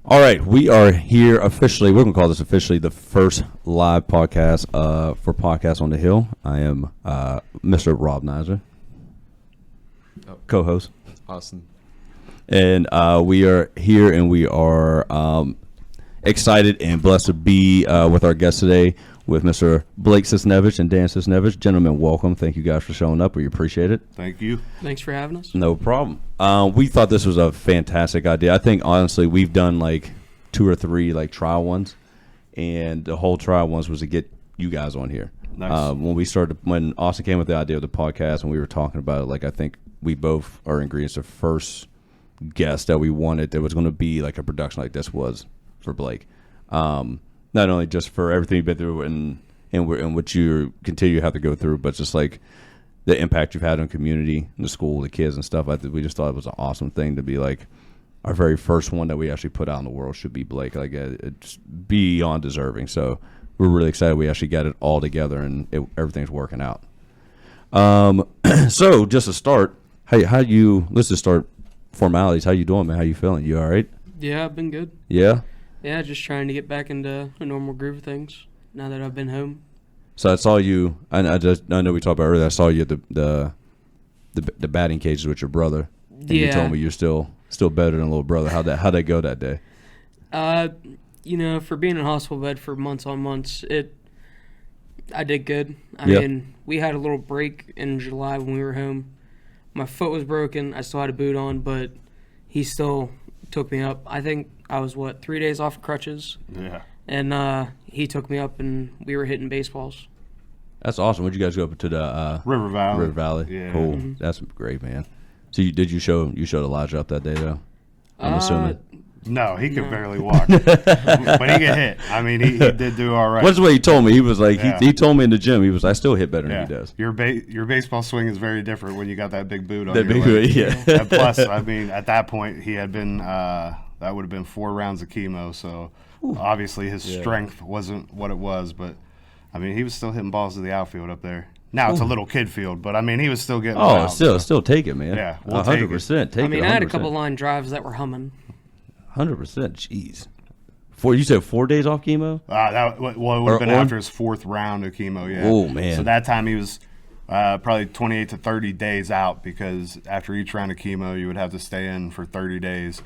All right, we are here officially. We're going to call this officially the first live podcast for Podcast on the Hill. I am Mr. Rob Nizer, co-host. Awesome. And we are here and we are excited and blessed to be with our guest today with Mr. Blake Suznevich and Dan Suznevich. Gentlemen, welcome. Thank you guys for showing up. We appreciate it. Thank you. Thanks for having us. No problem. We thought this was a fantastic idea. I think, honestly, we've done like 2 or 3 like trial ones, and the whole trial ones was to get you guys on here. Nice. When Austin came with the idea of the podcast and we were talking about it, like I think we both are in agreement the first guest that we wanted that was going to be like a production like this was for Blake. Not only just for everything you've been through and what you continue to have to go through, but just like the impact you've had on community, the school, the kids and stuff. We just thought it was an awesome thing to be like our very first one that we actually put out in the world should be Blake. Like it's beyond deserving. So we're really excited we actually got it all together and everything's working out. So just to start, let's just start formalities. How you doing, man? How you feeling? You all right? Yeah, I've been good. Yeah? Yeah, just trying to get back into a normal groove of things now that I've been home. So I saw you. I know we talked about earlier. I saw you at the batting cages with your brother. And Yeah. You told me you're still better than little brother. How'd that go that day? For being in hospital bed for months on months, I did good. I Yeah. mean, we had a little break in July when we were home. My foot was broken. I still had a boot on, but he still took me up. I think I was 3 days off crutches. Yeah. And he took me up, and we were hitting baseballs. That's awesome. Would you guys go up to the River Valley? River Valley. Yeah. Cool. Mm-hmm. That's great, man. So you showed Elijah up that day though? I'm assuming. No, he could barely walk. But he get hit. I mean, he did do all right. What's what he told me? He was like, Yeah. he told me in the gym, he was, I still hit better Yeah. than he does. Your baseball swing is very different when you got that big boot on That your big leg. boot, yeah. And plus, I mean, at that point, he had been, that would have been 4 rounds of chemo, so obviously his strength wasn't what it was, but, I mean, he was still hitting balls to the outfield up there. Now it's a little kid field, but, I mean, he was still getting them out, Still take it, man. Yeah, we'll take it. 100%. Take I mean, it. I had a 100%. couple line drives that were humming. 100%. Jeez. You said 4 days off chemo? It would have been after his 4th round of chemo, yeah. Oh, man. So that time he was probably 28 to 30 days out because after each round of chemo, you would have to stay in for 30 days.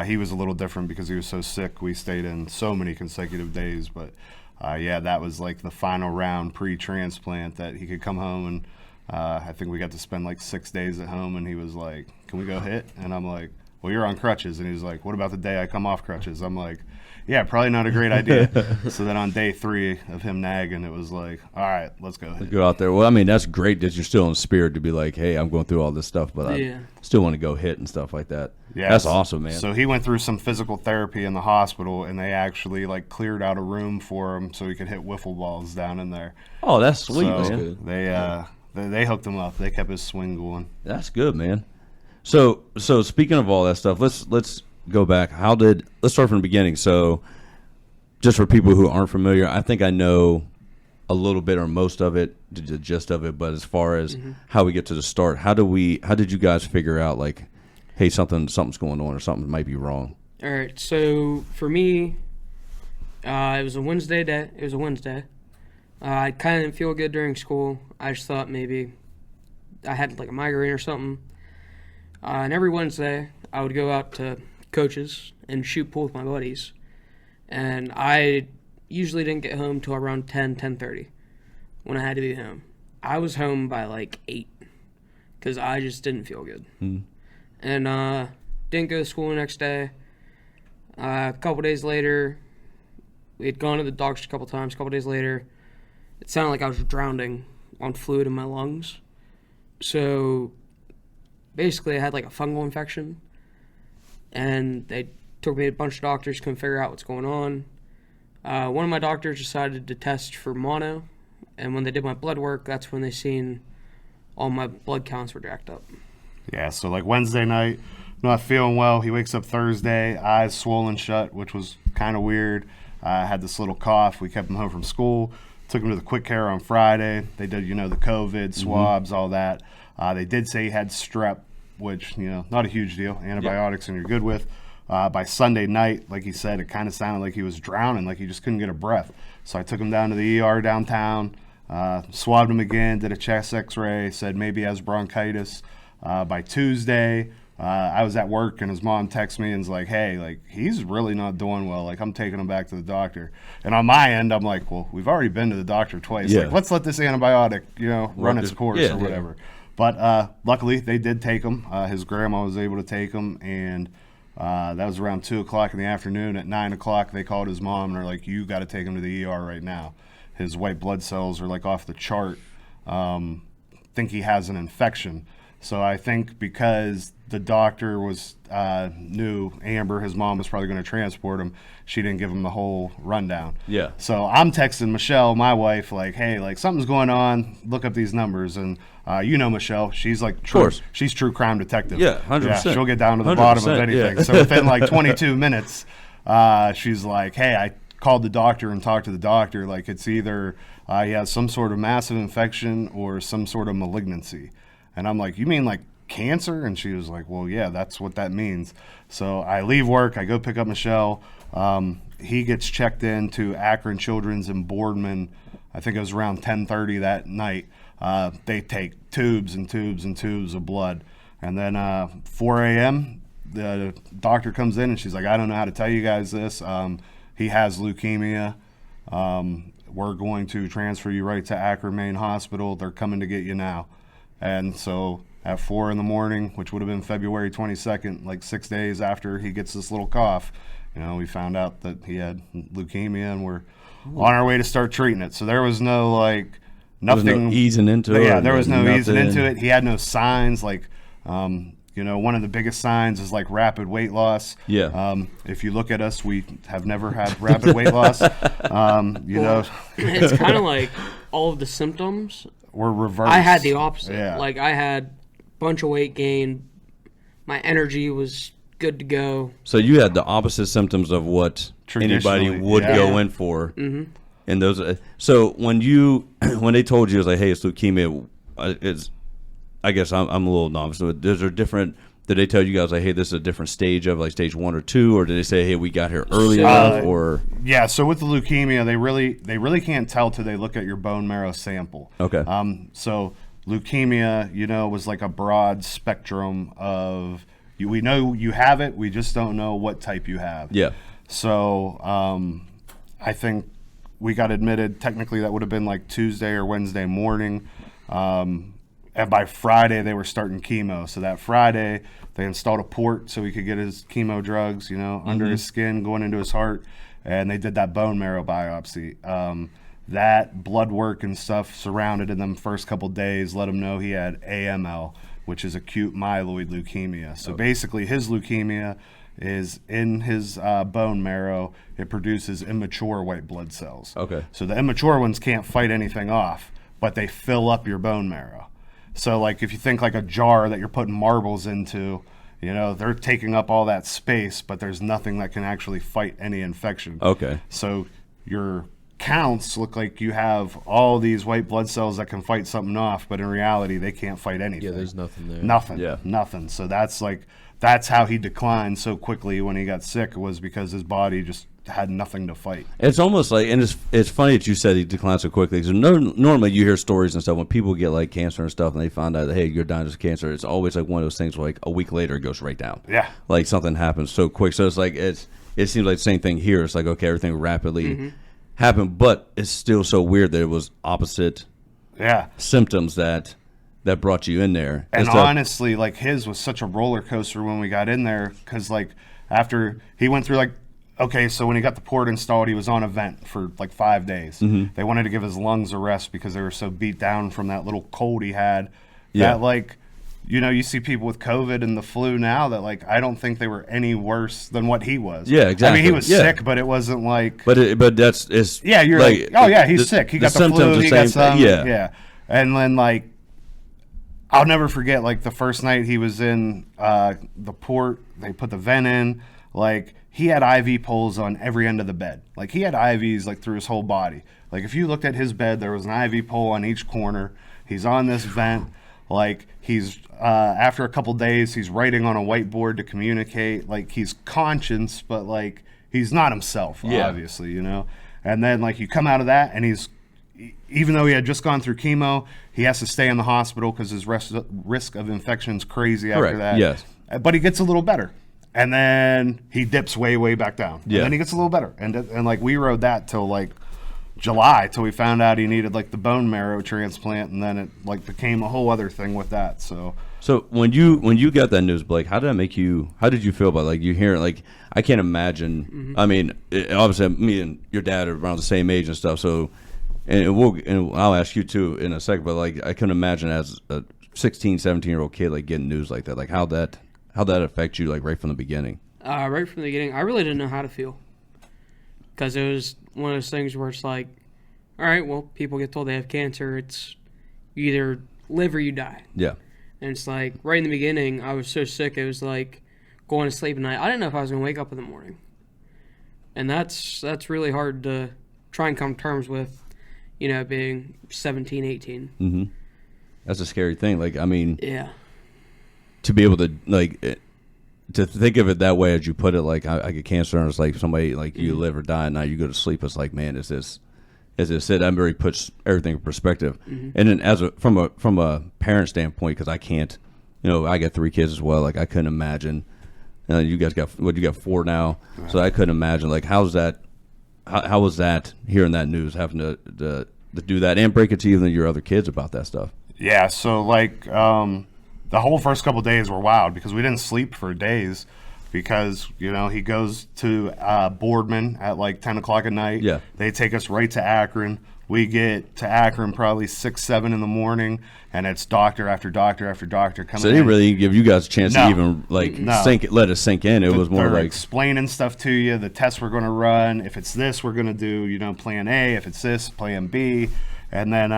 He was a little different because he was so sick. We stayed in so many consecutive days. But, that was like the final round pre-transplant that he could come home. And I think we got to spend like 6 days at home. And he was like, can we go hit? And I'm like, well, you're on crutches. And he was like, what about the day I come off crutches? I'm like, yeah, probably not a great idea. So then on day 3 of him nagging, it was like, all right, let's go hit. Go out there. Well, I mean, that's great that you're still in spirit to be like, hey, I'm going through all this stuff, but Yeah. I still want to go hit and stuff like that. Yeah, That's awesome, man. So he went through some physical therapy in the hospital, and they actually like cleared out a room for him so he could hit wiffle balls down in there. Oh, that's sweet, So man. they hooked him up. They kept his swing going. That's good, man. So speaking of all that stuff, let's go back. Let's start from the beginning. So just for people who aren't familiar, I think I know a little bit or most of it, the gist of it, but as far as how we get to the start, how did you guys figure out like, hey, something's going on or something might be wrong? All right, so for me, it was a Wednesday day. It was a Wednesday. I kind of didn't feel good during school. I just thought maybe I had like a migraine or something. And every Wednesday, I would go out to coaches and shoot pool with my buddies. And I usually didn't get home till around 10:30 when I had to be home. I was home by like 8 because I just didn't feel good. And didn't go to school the next day. A couple days later, we had gone to the doctor a couple times. A couple days later, it sounded like I was drowning on fluid in my lungs. So basically, I had like a fungal infection. And they took me to a bunch of doctors, couldn't figure out what's going on. One of my doctors decided to test for mono. And when they did my blood work, that's when they seen all my blood counts were jacked up. Yeah, so like Wednesday night, not feeling well. He wakes up Thursday, eyes swollen shut, which was kind of weird. Had this little cough. We kept him home from school. Took him to the quick care on Friday. They did, the COVID swabs, all that. They did say he had strep, which, not a huge deal. Antibiotics and you're good with. By Sunday night, like he said, it kind of sounded like he was drowning, like he just couldn't get a breath. So I took him down to the ER downtown, swabbed him again, did a chest x-ray, said maybe he has bronchitis. By Tuesday, I was at work and his mom texted me and was like, hey, like, he's really not doing well. Like, I'm taking him back to the doctor. And on my end, I'm like, well, we've already been to the doctor twice. Yeah. Like, let's let this antibiotic, run its course or whatever. But luckily, they did take him. His grandma was able to take him, and that was around 2 o'clock in the afternoon. At 9 o'clock, they called his mom, and they're like, you got to take him to the ER right now. His white blood cells are, like, off the chart. Think he has an infection. So I think because the doctor was knew Amber, his mom was probably going to transport him, she didn't give him the whole rundown. Yeah. So I'm texting Michelle, my wife, like, hey, like, something's going on. Look up these numbers. And Michelle, she's like, she's true crime detective. Yeah, 100%. Yeah, she'll get down to the bottom of anything. Yeah. So within like 22 minutes, she's like, hey, I called the doctor and talked to the doctor. Like, it's either he has some sort of massive infection or some sort of malignancy. And I'm like, you mean like cancer? And she was like, well, yeah, that's what that means. So I leave work. I go pick up Michelle. He gets checked into Akron Children's in Boardman. I think it was around 10:30 that night. They take tubes and tubes and tubes of blood. And then 4 a.m., the doctor comes in and she's like, I don't know how to tell you guys this. He has leukemia. We're going to transfer you right to Akron Main Hospital. They're coming to get you now. And so at 4 in the morning, which would have been February 22nd, like 6 days after he gets this little cough, we found out that he had leukemia, and we're on our way to start treating it. So there was no, like, nothing. There was no easing into it. Yeah, there was no nothing. easing into it. He had no signs. Like, one of the biggest signs is, like, rapid weight loss. Yeah. If you look at us, we have never had rapid weight loss. It's kind of like all of the symptoms. We're reversed. I had the opposite. Yeah. Like, I had a bunch of weight gain. My energy was good to go. So you had the opposite symptoms of what anybody would go in for. Mm-hmm. And those. So when they told you, it was like, hey, it's leukemia. I guess I'm a little novice. So those are different. Did they tell you guys, like, hey, this is a different stage of, like, stage 1 or 2, or did they say, hey, we got here early enough? Or yeah, so with the leukemia, they really can't tell till they look at your bone marrow sample. Okay. So leukemia, was like a broad spectrum of we know you have it, we just don't know what type you have. Yeah. So I think we got admitted. Technically, that would have been like Tuesday or Wednesday morning. And by Friday, they were starting chemo. So that Friday, they installed a port so he could get his chemo drugs, under his skin, going into his heart. And they did that bone marrow biopsy. That blood work and stuff surrounded in them first couple days let him know he had AML, which is acute myeloid leukemia. So basically, his leukemia is in his bone marrow. It produces immature white blood cells. Okay. So the immature ones can't fight anything off, but they fill up your bone marrow. So, like, if you think like a jar that you're putting marbles into, they're taking up all that space, but there's nothing that can actually fight any infection. Okay. So your counts look like you have all these white blood cells that can fight something off, but in reality, they can't fight anything. Yeah, there's nothing there. Nothing. Yeah. Nothing. So that's how he declined so quickly when he got sick, was because his body just had nothing to fight. It's almost like, and it's funny that you said he declined so quickly. So normally you hear stories and stuff when people get like cancer and stuff, and they find out that, hey, you're dying of cancer. It's always like one of those things where, like, a week later it goes right down. Yeah. Like something happens so quick. So it's like it seems like the same thing here. It's like, okay, everything rapidly happened, but it's still so weird that it was opposite symptoms that brought you in there. And honestly, like, his was such a roller coaster when we got in there, because, like, after he went through, like, okay, so when he got the port installed, he was on a vent for like 5 days. They wanted to give his lungs a rest because they were so beat down from that little cold he had. Yeah. That, like, you see people with COVID and the flu now that, like, I don't think they were any worse than what he was. Yeah, exactly. I mean, he was sick, but it wasn't like. But it's yeah, you're like oh yeah, he's sick. He got the flu. He got some. Yeah. And then, like, I'll never forget, like, the first night he was in the port. They put the vent in. Like, he had IV poles on every end of the bed. Like, he had IVs, like, through his whole body. Like, if you looked at his bed, there was an IV pole on each corner. He's on this vent. Like he's after a couple days, he's writing on a whiteboard to communicate. Like he's conscious, but like he's not himself, obviously, you know. And then like you come out of that, and he's, even though he had just gone through chemo, he has to stay in the hospital because his risk of infection is crazy after that. Yes. But he gets a little better. And then he dips way back down. Yeah. And then he gets a little better. And like we rode that till like July, till we found out he needed like the bone marrow transplant, and then it like became a whole other thing with that. So when you got that news, Blake, how did you feel about, like, you hear it? Like, I can't imagine. I mean, obviously me and your dad are around the same age and stuff, so and I'll ask you too in a second, but like I couldn't imagine as a 16, 17-year-old kid like getting news like that. Like how'd that affect you, like right from the beginning? Right from the beginning, I really didn't know how to feel, because it was one of those things where it's like, all right, well, people get told they have cancer. It's you either live or you die. Yeah. And it's like right in the beginning, I was so sick. It was like going to sleep at night. I didn't know if I was going to wake up in the morning, and that's really hard to try and come to terms with, you know, being 17, 18. Mm-hmm. That's a scary thing. Like, I mean, yeah, to be able to to think of it that way, as you put it, like I get cancer, and it's like somebody like you live or die, and now you go to sleep. It's like, man, is this it? That really puts everything in perspective. And then from a parent standpoint, because I can't, you know, I got 3 kids as well. Like I couldn't imagine. You guys got you got 4 now, so I couldn't imagine. Like how was that hearing that news, having to do that and break it to you and your other kids about that stuff? Yeah, so like the whole first couple of days were wild because we didn't sleep for days, because, you know, he goes to Boardman at like 10 o'clock at night. Yeah. They take us right to Akron. We get to Akron probably 6, 7 in the morning, and it's doctor after doctor after doctor coming in. So they didn't really give you guys a chance to even like let it sink in. It was more They're like explaining stuff to you, the tests we're going to run. If it's this, we're going to do, you know, plan A. If it's this, plan B. And then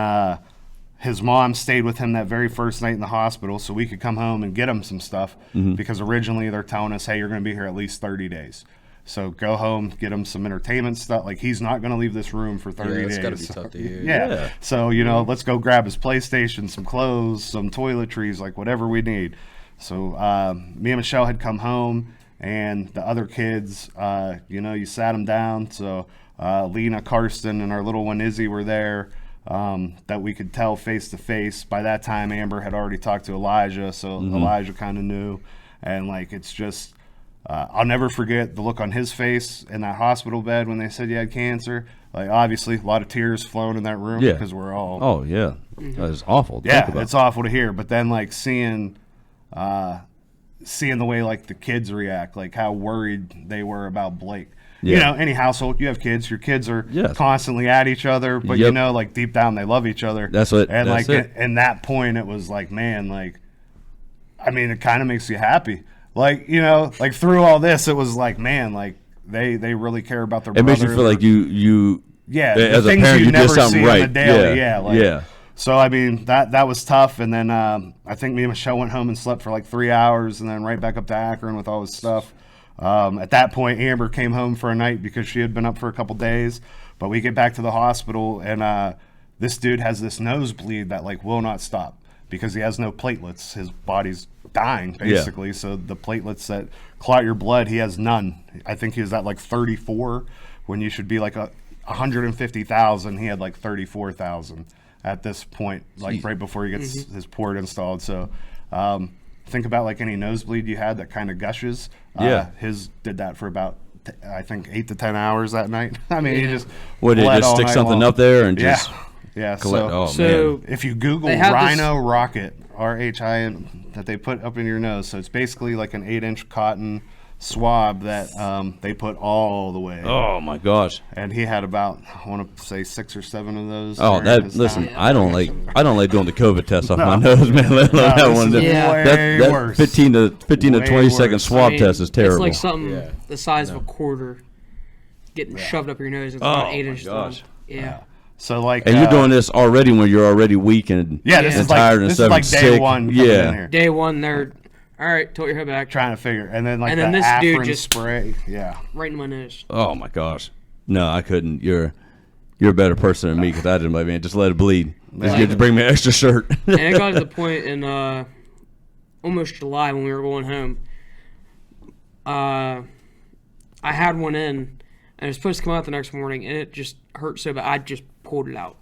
his mom stayed with him that very first night in the hospital so we could come home and get him some stuff, because originally they're telling us, hey, you're going to be here at least 30 days. So go home, get him some entertainment stuff. Like, he's not going to leave this room for 30 days. It's got to be tough to hear. Yeah. So, you know, let's go grab his PlayStation, some clothes, some toiletries, like whatever we need. So me and Michelle had come home, and the other kids, you know, you sat them down. So Lena, Karsten, and our little one Izzy were there, that we could tell face to face. By that time, Amber had already talked to Elijah, so Elijah kind of knew. And, like, it's just... I'll never forget the look on his face in that hospital bed when they said you had cancer. Like, obviously, a lot of tears flowing in that room because we're all... Oh, yeah. That is awful to think about. It's awful to hear. But then, like, seeing the way, like, the kids react, like how worried they were about Blake. Yeah. You know, any household, you have kids. Your kids are constantly at each other. But, you know, like, deep down, they love each other. That's what... And, that's like, it. in that point, it was like, man, like... I mean, it kind of makes you happy. Like, you know, like through all this, it was like, man, like they really care about their brother. It makes you feel like you as a parent, you did something right. On the daily, So, I mean, that was tough. And then I think me and Michelle went home and slept for like 3 hours, and then right back up to Akron with all his stuff. At that point, Amber came home for a night because she had been up for a couple days. But we get back to the hospital, and this dude has this nosebleed that like will not stop because he has no platelets. His body's dying basically. So the platelets that clot your blood, he has none. I think he was at like 34 when you should be like 150,000. He had like 34,000 at this point, like right before he gets his port installed. So think about like any nosebleed you had that kind of gushes. His did that for about I think 8 to 10 hours that night. I mean, he just just stick something up there and just collect. So if you Google Rhino Rocket, RHIN, that they put up in your nose, so it's basically like an 8-inch cotton swab that they put all the way. Oh my gosh! And he had about, I want to say 6 or 7 of those. Oh, listen, I don't like doing the COVID test off my nose, man. That one, way worse. 15 to 20-second swab test is terrible. It's like something the size of a quarter getting shoved up your nose. It's about 8 inches long. Yeah. So like, and you're doing this already when you're already weak and this is tired and stuff, like day sick. one. In here. Day one, they're all right. Tilt your head back. Trying to figure, and then like and then the this Afrin dude just spray, right in my nose. Oh my gosh, no, I couldn't. You're a better person than me because I didn't. I mean, just let it bleed. It's good to bring me an extra shirt. And it got to the point in almost July when we were going home. I had one in, and it was supposed to come out the next morning, and it just hurt so bad. I just pulled it out.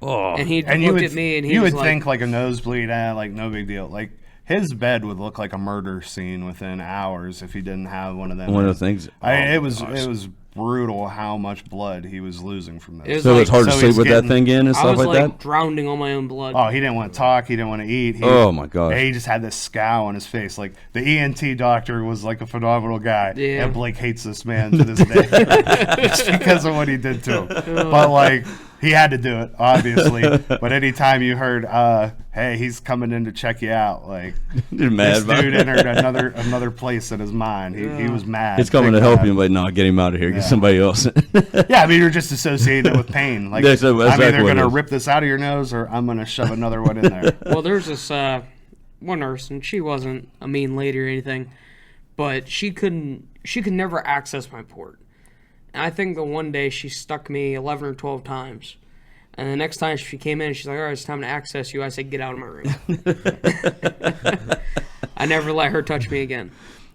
And he looked at me, and he was would think like a nosebleed, like no big deal. Like his bed would look like a murder scene within hours if he didn't have one of them. One of the things. It was brutal how much blood he was losing from this. So it's hard to sleep with that thing in and stuff like that? I was drowning on my own blood. Oh, he didn't want to talk. He didn't want to eat. Oh, my God. He just had this scowl on his face. Like, the ENT doctor was like a phenomenal guy. Yeah. And Blake hates this man to this day. Just because of what he did to him. But, like, he had to do it, obviously. But anytime you heard, hey, he's coming in to check you out, like, this dude entered another place in his mind. He was mad. He's coming to help you, but no, get him out of here. Get somebody else. Yeah, I mean, you're just associating it with pain. Like, that's I'm exactly either going to rip this out of your nose or I'm going to shove another one in there. Well, there's this one nurse, and she wasn't a mean lady or anything, but she could never access my port. And I think the one day she stuck me 11 or 12 times. And the next time she came in, she's like, all right, it's time to access you. I said, get out of my room. I never let her touch me again.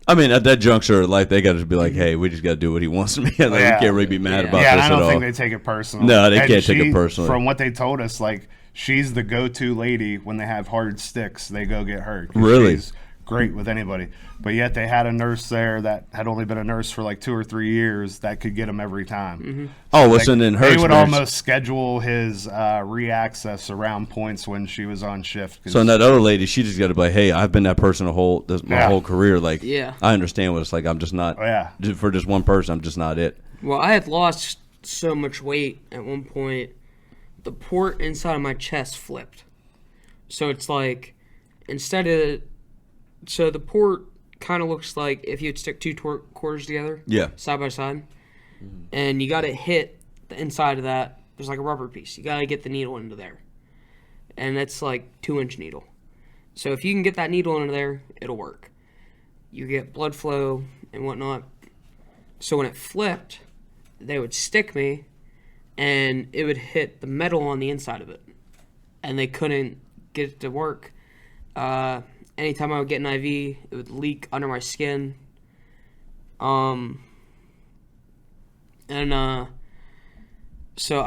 I mean, at that juncture, like, they got to be like, hey, we just got to do what he wants to be. Like, we can't really be mad about this at all. Yeah, I don't think they take it personally. No, they can't take it personally. From what they told us, like, she's the go-to lady when they have hard sticks. They go get her. Really? She's great with anybody. But yet they had a nurse there that had only been a nurse for like 2 or 3 years that could get him every time. Mm-hmm. Oh, listen, in her They experience, would almost schedule his re-access around points when she was on shift. So in that other lady, she just got to be like, hey, I've been that person my whole career. Like, yeah. I understand what it's like. I'm just not, for just one person, I'm just not it. Well, I had lost so much weight at one point, the port inside of my chest flipped. So it's like, so the port kind of looks like if you'd stick two quarters together, side by side, and you got to hit the inside of that. There's like a rubber piece. You got to get the needle into there, and that's like 2-inch needle. So if you can get that needle into there, it'll work. You get blood flow and whatnot. So when it flipped, they would stick me, and it would hit the metal on the inside of it, and they couldn't get it to work. Anytime I would get an IV, it would leak under my skin. So I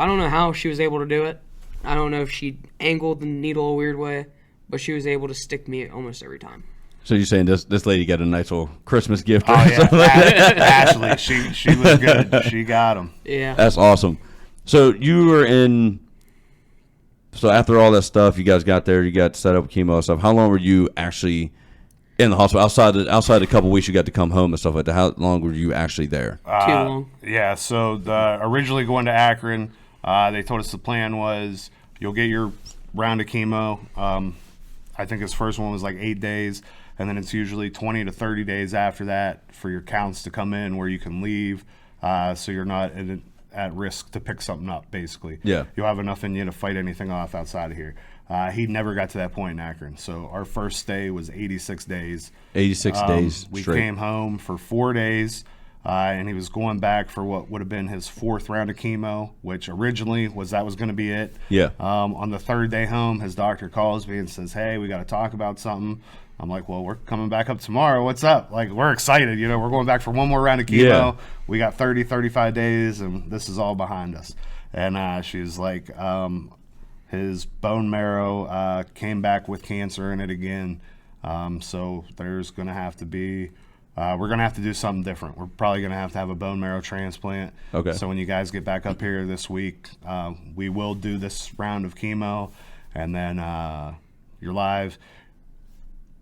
don't know how she was able to do it. I don't know if she angled the needle a weird way, but she was able to stick me almost every time. So you're saying this lady got a nice little Christmas gift? Oh, yeah. Ashley, she was good. She got him. Yeah. That's awesome. So you were in... So after all that stuff, you guys got there, you got set up with chemo and stuff. How long were you actually in the hospital? Outside a couple weeks, you got to come home and stuff like that. How long were you actually there? Too long. Yeah, so originally going to Akron, they told us the plan was you'll get your round of chemo. I think his first one was like 8 days, and then it's usually 20 to 30 days after that for your counts to come in where you can leave, so you're not at risk to pick something up, basically. Yeah. You'll have enough in you to fight anything off outside of here. He never got to that point in Akron. So our first stay was 86 days. 86 days We straight. came home for 4 days, and he was going back for what would have been his 4th round of chemo, which originally was going to be it. Yeah. On the 3rd day home, his doctor calls me and says, hey, we got to talk about something. I'm like, well, we're coming back up tomorrow. What's up? Like, we're excited. You know, we're going back for one more round of chemo. Yeah. We got 30, 35 days, and this is all behind us. And she's like, his bone marrow came back with cancer in it again. So there's going to have to be, we're going to have to do something different. We're probably going to have a bone marrow transplant. Okay. So when you guys get back up here this week, we will do this round of chemo, and then you're live.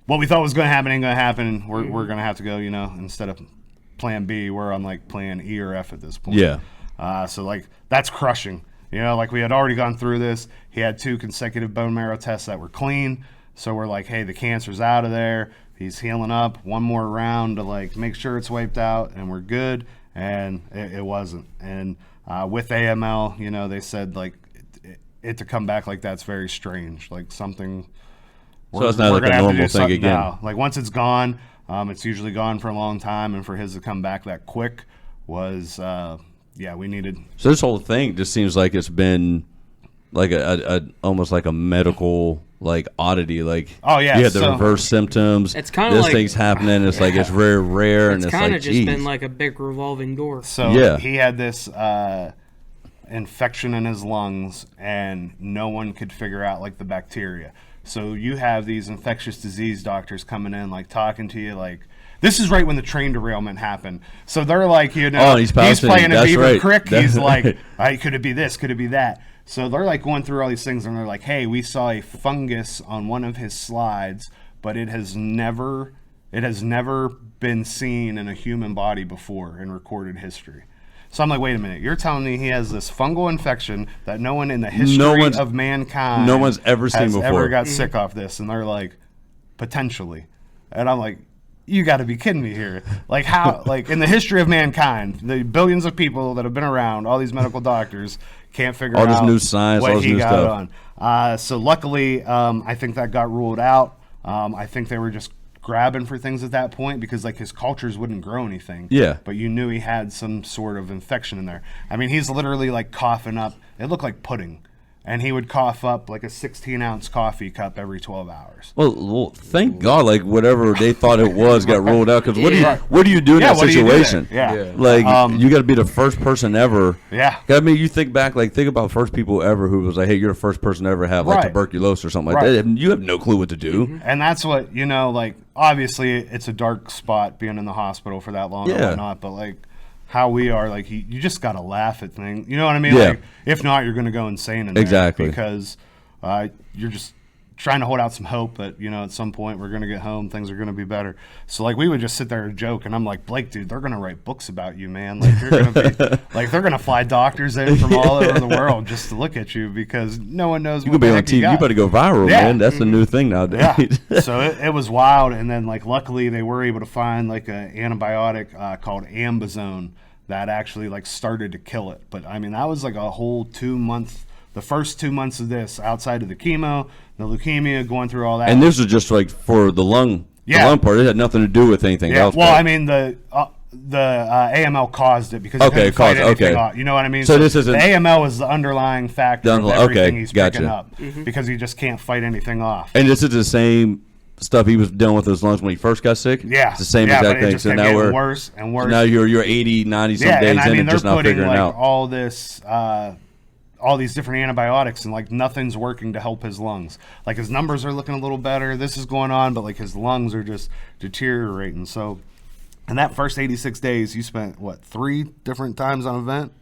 What we thought was going to happen ain't going to happen. We're going to have to go, you know, instead of plan B, we're on like plan E or F at this point. Yeah. So like that's crushing. You know, like we had already gone through this. He had 2 consecutive bone marrow tests that were clean. So we're like, hey, the cancer's out of there. He's healing up. One more round to like make sure it's wiped out and we're good. And it wasn't. And with AML, you know, they said like it to come back like that's very strange. Like something. So it's not like a normal thing again. Now. Like once it's gone, it's usually gone for a long time, and for his to come back that quick was, we needed. So this whole thing just seems like it's been like a almost like a medical like oddity. Like, Oh, yeah, you had the so- reverse symptoms. It's kinda this like- thing's happening. It's like it's very rare, and It's it's kind like, of just geez. been like a big revolving door. So Yeah. he had this infection in his lungs, and no one could figure out like the bacteria. So you have these infectious disease doctors coming in, like talking to you, like this is right when the train derailment happened. So they're like, you know, Oh, he's pouncing. playing in That's Beaver right. Creek. That's He's like, right. could it be this? Could it be that? So they're like going through all these things, and they're like, hey, we saw a fungus on one of his slides, but it has never been seen in a human body before in recorded history. So I'm like, wait a minute, you're telling me he has this fungal infection that no one in the history of mankind no one's ever seen has before. ever got sick off this? And they're like, potentially. And I'm like, you got to be kidding me here. Like, how, like in the history of mankind, the billions of people that have been around, all these medical doctors can't figure All out this new science, all what this he new got stuff. on. So luckily, I think that got ruled out. I think they were just grabbing for things at that point because like his cultures wouldn't grow anything. Yeah. But you knew he had some sort of infection in there. I mean, he's literally like coughing up. It looked like pudding. And he would cough up like a 16-ounce coffee cup every 12 hours. Well, thank God, like whatever they thought it was got ruled out. Because what do you do in Yeah, that what do you do situation? there? Yeah. Like you got to be the first person ever. Yeah. I mean, you think back, like think about first people ever who was like, "Hey, you're the first person to ever have like Right. tuberculosis or something like Right. that." And you have no clue what to do. And that's what, you know, like, obviously it's a dark spot being in the hospital for that long Yeah. and whatnot, but like how we are, like, you just got to laugh at things. You know what I mean? Yeah. Like, if not, you're going to go insane in there. Exactly. Because you're just trying to hold out some hope that, you know, at some point we're going to get home, things are going to be better. So, like, we would just sit there and joke, and I'm like, Blake, dude, they're going to write books about you, man. Like, you're going to be, like, they're going to fly doctors in from all over the world just to look at you because no one knows You what could be the on heck TV. You got. better go viral, Yeah. man. That's the new thing nowadays. Yeah. So it was wild, and then like luckily they were able to find like an antibiotic called Ambizone that actually like started to kill it. But I mean that was like a whole 2 month. The first 2 months of this, outside of the chemo, the leukemia, going through all that. And this was just like for the lung, Yeah. the lung part. It had nothing to do with anything yeah. else. Well, but- I mean the AML caused it because he Okay, couldn't fight caused- anything okay. off. You know what I mean? So this isn't- the AML is the underlying factor of Okay, everything he's picking gotcha. up because he just can't fight anything off. And this is the same stuff he was dealing with his lungs when he first got sick. Yeah, It's the same yeah, exact but it thing. just So kept now getting we're worse and worse. now you're 80, 90 some days and I in mean and they're just not putting figuring like out. all this, all these different antibiotics, and like nothing's working to help his lungs. Like his numbers are looking a little better. This is going on, but like his lungs are just deteriorating. So, in that first 86 days, you spent what 3 different times on a vent?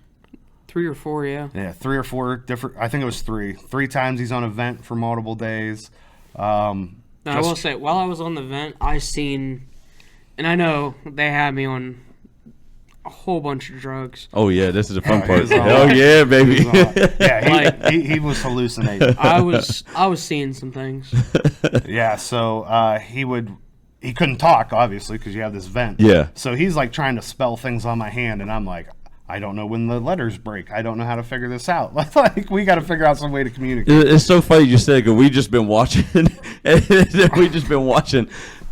3 or 4, yeah. Yeah, 3 or 4 different. I think it was 3. 3 times he's on a vent for multiple days. Now, I will say, while I was on the vent, I seen, and I know they had me on a whole bunch of drugs. Oh yeah, this is the fun he part. was on Hell that. yeah, baby. Yeah, he was hallucinating. I was seeing some things. Yeah, so he couldn't talk, obviously, because you have this vent. Yeah. So he's like trying to spell things on my hand, and I'm like, I don't know when the letters break. I don't know how to figure this out. Like, we got to figure out some way to communicate. It's so funny you said because we just been watching,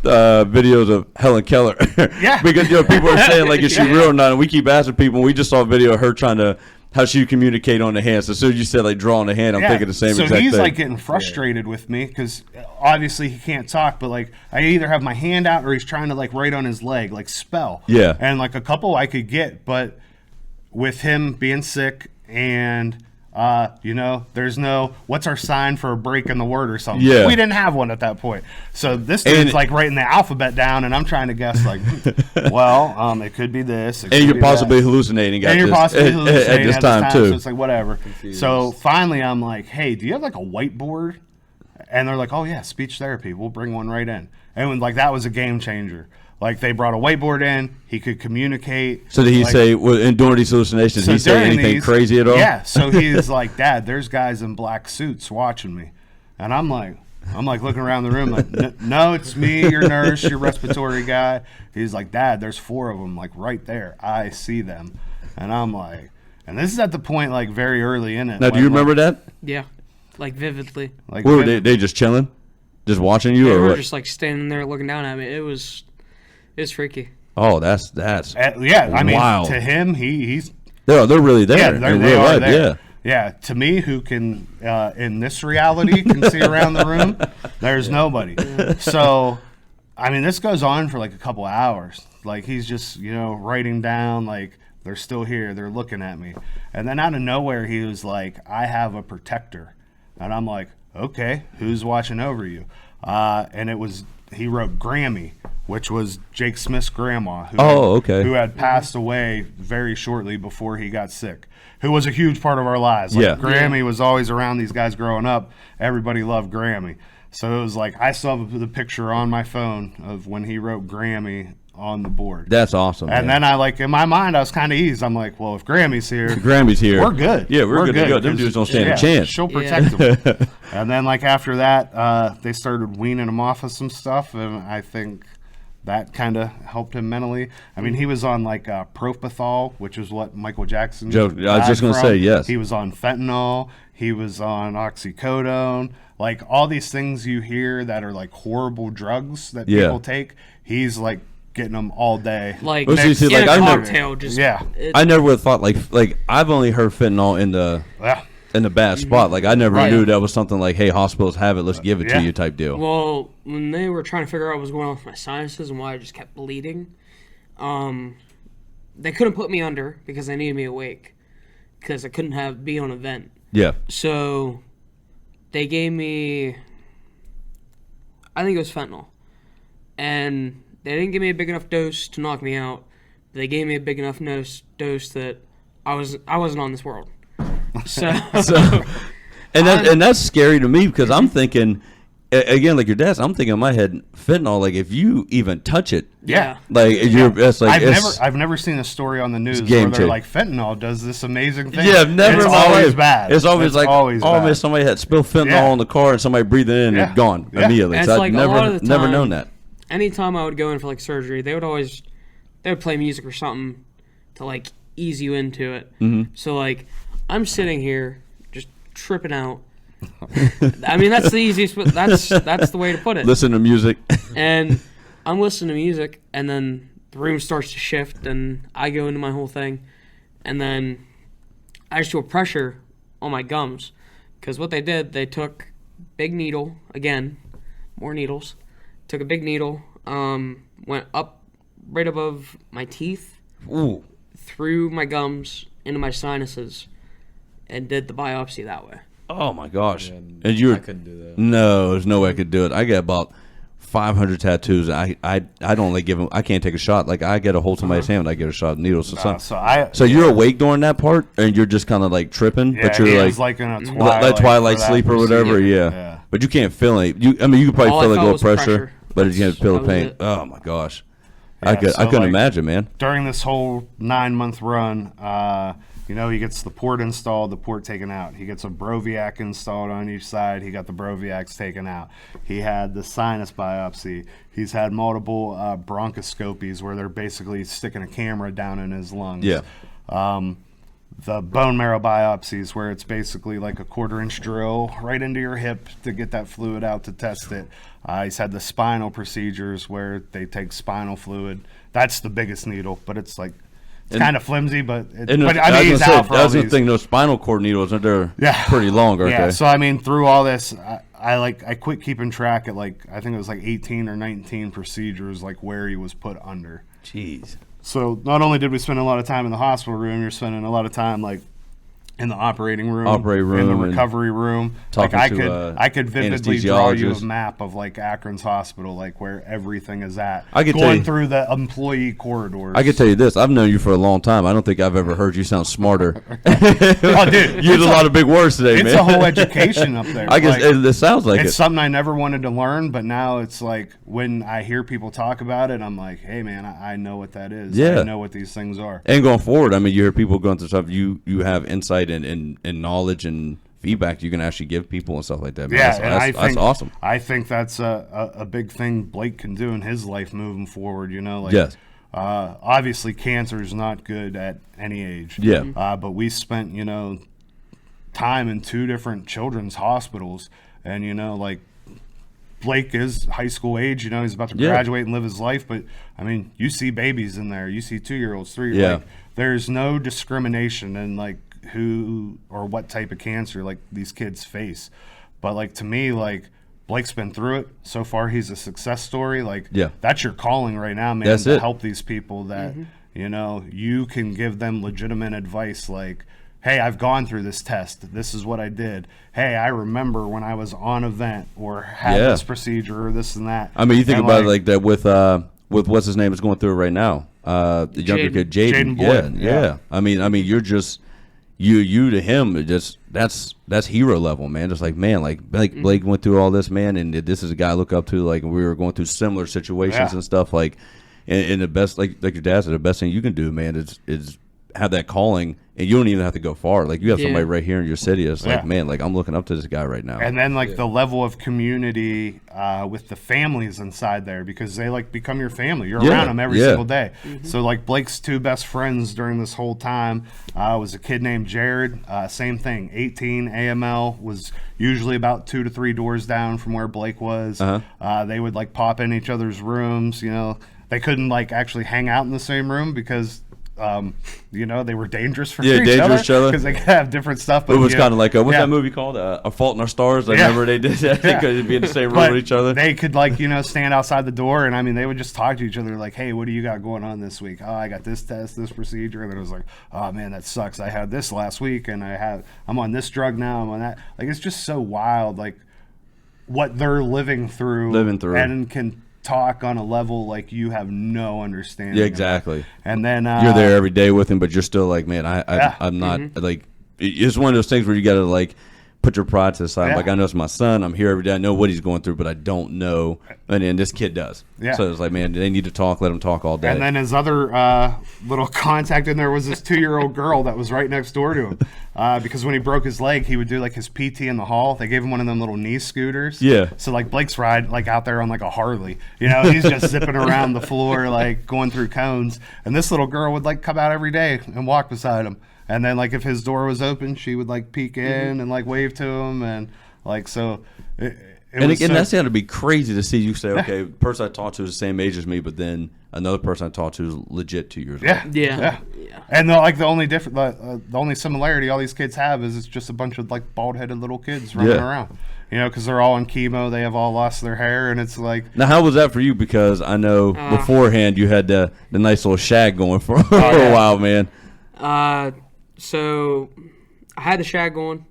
videos of Helen Keller. Yeah. Because people are saying like, is she Yeah. real or not? And we keep asking people. And we just saw a video of her trying to how she communicate on the hand. So as soon as you said like drawing the hand, I'm thinking the same so exact he's thing. like getting frustrated with me because obviously he can't talk, but like I either have my hand out or he's trying to like write on his leg, like spell. Yeah. And like a couple I could get, but with him being sick and there's no what's our sign for a break in the word or something. Yeah. We didn't have one at that point. So this dude's And- like writing the alphabet down and I'm trying to guess like well, it could be this. It and could you're be possibly that. hallucinating at And you're this, possibly hallucinating at this time So too. it's like whatever. So finally, I'm like, "Hey, do you have like a whiteboard?" And they're like, "Oh yeah, speech therapy. We'll bring one right in." And when, like that was a game changer. Like they brought a whiteboard in, he could communicate. So did he like, say, and during these hallucinations, did he say during anything these- crazy at all? Yeah. So he's like, "Dad, there's guys in black suits watching me," and I'm like looking around the room like, "No, it's me, your nurse, your respiratory guy." He's like, "Dad, there's 4 of them, like right there. I see them," and I'm like, and this is at the point like very early in it. Now, do you remember that? Yeah, like vividly. Like, Or were they just chilling, just watching you, They or were what? just like standing there looking down at me. It's freaky. Oh, that's yeah, I mean, Wow. to him, he's they're really there yeah, in they real are life. there. Yeah. Yeah, to me, who can in this reality can see around the room, there's nobody. So, I mean, this goes on for like a couple hours. Like he's just, writing down like they're still here, they're looking at me, and then out of nowhere he was like, "I have a protector," and I'm like, "Okay, who's watching over you?" And he wrote Grammy, which was Jake Smith's grandma, who had passed away very shortly before he got sick, who was a huge part of our lives. Like, Grammy was always around these guys growing up. Everybody loved Grammy. So it was like, I still have the picture on my phone of when he wrote Grammy on the board. That's awesome. And then in my mind, I was kind of eased. I'm like, well, if Grammy's here, we're good. Yeah, we're good to go. Them dudes don't stand a chance. She'll protect them. And then after that, they started weaning him off of some stuff, and I think that kind of helped him mentally. I mean, he was on propofol, which is what Michael Jackson I was just going to say, yes. He was on fentanyl. He was on oxycodone. Like all these things you hear that are like horrible drugs that people take, he's like getting them all day. Like, in a cocktail. I never would have thought like I've only heard fentanyl in the bad spot. Like I never knew that was something like, hey, hospitals have it, let's give it to you type deal. Well, when they were trying to figure out what was going on with my sinuses and why I just kept bleeding, they couldn't put me under because they needed me awake because I couldn't be on a vent. Yeah. So they gave me, I think it was fentanyl, and they didn't give me a big enough dose to knock me out. They gave me a big enough dose that I wasn't on this world. So and that's scary to me because I'm thinking, again, like your dad's, I'm thinking in my head, fentanyl, like if you even touch it, like it's like I've never seen a story on the news where they're like, fentanyl does this amazing thing. Yeah, never. It's always bad. It's always bad. Somebody had spilled fentanyl in the car and somebody breathed it in and gone immediately. And so like I've never known that. Anytime I would go in for like surgery, they would play music or something to like ease you into it. Mm-hmm. So like I'm sitting here just tripping out. I mean, that's the easiest. That's the way to put it. Listen to music. And I'm listening to music, and then the room starts to shift, and I go into my whole thing, and then I just feel pressure on my gums, because what they did, they took big needle again, more needles. Took a big needle, went up right above my teeth, through my gums into my sinuses, and did the biopsy that way. Oh my gosh! Yeah, and I couldn't do that. No, there's no way I could do it. I got about 500 tattoos. I don't like give them. I can't take a shot. Like I get a hold somebody's hand, I get a shot of needles. So you're awake during that part, and you're just kind of like tripping, but you're like in a twilight sleep or whatever. Yeah. But you can't feel it. You could probably feel like a little pressure, but you can't feel the pain. Oh my gosh! I couldn't imagine, man. During this whole 9-month run, he gets the port installed, the port taken out. He gets a Broviac installed on each side. He got the Broviacs taken out. He had the sinus biopsy. He's had multiple bronchoscopies where they're basically sticking a camera down in his lungs. Yeah. The bone marrow biopsies where it's basically like a 1/4-inch drill right into your hip to get that fluid out to test it. He's had the spinal procedures where they take spinal fluid. That's the biggest needle, but it's like kind of flimsy, but he's out for all these. That's the thing. Those spinal cord needles, they're pretty long, aren't they? So I mean, through all this, I quit keeping track at I think it was 18 or 19 procedures, where he was put under. Jeez. So not only did we spend a lot of time in the hospital room, you're spending a lot of time in the operating room, in the recovery room. I could vividly draw you a map of Akron's hospital, where everything is at. Going through the employee corridors. I can tell you this: I've known you for a long time. I don't think I've ever heard you sound smarter. Oh, dude, you used a lot of big words today, man. It's a whole education up there. I guess it sounds like it's something I never wanted to learn, but now it's when I hear people talk about it, I'm like, hey, man, I know what that is. Yeah. I know what these things are. And going forward, I mean, you hear people going through stuff. You have insight and knowledge and feedback you can actually give people and stuff like that. Man. Yeah, that's awesome. I think that's a big thing Blake can do in his life moving forward. Yes. Obviously, cancer is not good at any age. Yeah. But we spent time in 2 different children's hospitals, and Blake is high school age. He's about to graduate and live his life. But I mean, you see babies in there. You see 2-year-olds, 3-year-olds. Yeah. There's no discrimination, and who or what type of cancer like these kids face. But like to me, like Blake's been through it. So far, he's a success story. Like, that's your calling right now, man, That's to it. help these people that, you know, you can give them legitimate advice like, hey, I've gone through this test. This is what I did. Hey, I remember when I was on a vent or had this procedure or this and that. I mean, you think about it like that with what's his name is going through it right now. The younger kid, Jaden. Yeah. I mean, you're just you to him. It just that's hero level, man. Just like man, like Blake went through all this, man, and this is a guy I look up to. Like we were going through similar situations and stuff. Like, and the best, like your dad said, the best thing you can do, man, is have that calling, and you don't even have to go far. Like you have somebody right here in your city. It's like, man, like I'm looking up to this guy right now. And then like the level of community with the families inside there, because they like become your family. You're around them every single day. So like Blake's two best friends during this whole time was a kid named Jared. Same thing, 18 AML, was usually about 2 to 3 doors down from where Blake was. They would like pop in each other's rooms. You know, they couldn't like actually hang out in the same room because you know, they were dangerous for each other because they could have different stuff. But it was kind of like what's that movie called? A Fault in Our Stars. I remember they did that. They could be in the same room with each other. They could like, you know, stand outside the door, and I mean, they would just talk to each other like, "Hey, what do you got going on this week? Oh, I got this test, this procedure," and then it was like, "Oh man, that sucks. I had this last week, and I'm on this drug now. I'm on that." Like, it's just so wild, like what they're living through, and can talk on a level like you have no understanding. Yeah, exactly. And then you're there every day with him, but you're still like, man, I'm not like. It's one of those things where you got to like put your pride to the side. Like, I know it's my son. I'm here every day. I know what he's going through, but I don't know. And then this kid does. So it's like, man, they need to talk. Let him talk all day. And then his other little contact in there was this 2-year-old girl that was right next door to him. Because when he broke his leg, he would do like his PT in the hall. They gave him one of them little knee scooters. So like Blake's ride like out there on like a Harley. You know, he's just zipping around the floor like going through cones. And this little girl would like come out every day and walk beside him. And then, like, if his door was open, she would, like, peek in and, like, wave to him. And, like, so and that's got to be crazy to see you say, okay, the person I talked to is the same age as me, but then another person I talked to is legit 2 years old. Yeah. And, the only similarity all these kids have is it's just a bunch of, like, bald-headed little kids running around. You know, because they're all on chemo. They have all lost their hair, and it's like... Now, how was that for you? Because I know beforehand you had the nice little shag going for a while, man. So I had the shag going.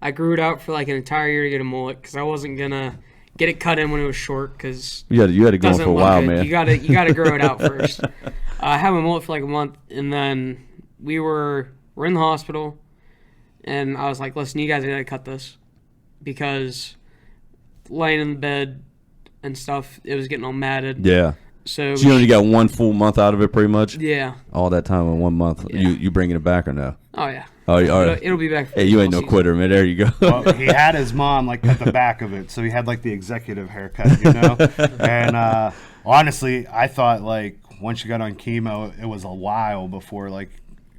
I grew it out for like an entire year to get a mullet because I wasn't gonna get it cut in when it was short because you had to go for a while, man. You gotta grow it out first. I had my mullet for like a month, and then we're in the hospital, and I was like, "Listen, you guys gotta cut this," because laying in the bed and stuff, it was getting all matted. Yeah. So you only got 1 full month out of it, pretty much. Yeah. All that time in 1 month. Yeah. You bringing it back or no? Oh yeah. Oh, all right. It'll be back. Hey, you ain't no quitter, man. There you go. Well, he had his mom like cut the back of it, so he had like the executive haircut, you know. And honestly, I thought like once you got on chemo, it was a while before like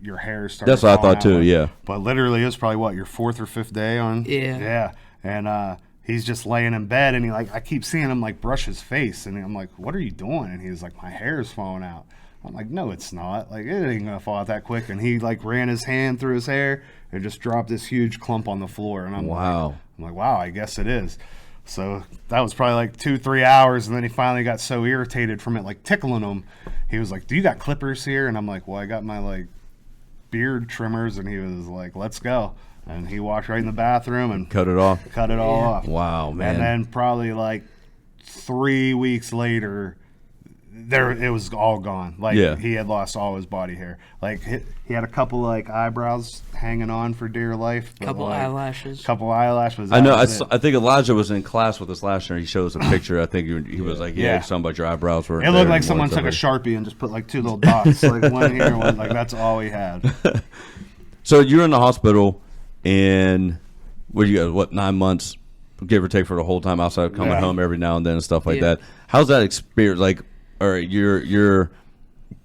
your hair started. That's what I thought too. Yeah. But literally, it was probably what, your 4th or 5th day on. Yeah. Yeah. And he's just laying in bed, and I keep seeing him like brush his face, and I'm like, "What are you doing?" And he's like, "My hair's falling out." I'm like, "No, it's not. Like, it ain't gonna fall out that quick." And he like ran his hand through his hair and just dropped this huge clump on the floor. And I'm like, "Wow, I guess it is." So that was probably like 2-3 hours, and then he finally got so irritated from it like tickling him. He was like, "Do you got clippers here?" And I'm like, "Well, I got my like beard trimmers." And he was like, "Let's go." And he walked right in the bathroom and cut it off. Cut it all off. Wow, man. And then probably like 3 weeks later, it was all gone. Like he had lost all his body hair. Like he had a couple like eyebrows hanging on for dear life. Couple eyelashes. I know. I think Elijah was in class with us last year. He showed us a picture. I think he was like, something about your eyebrows were. It looked like someone took a Sharpie and just put like 2 little dots, like one here, one like that's all he had. So you're in the hospital. And what you got? 9 months, give or take, for the whole time outside of coming home every now and then and stuff like that. How's that experience? Like, all right, you're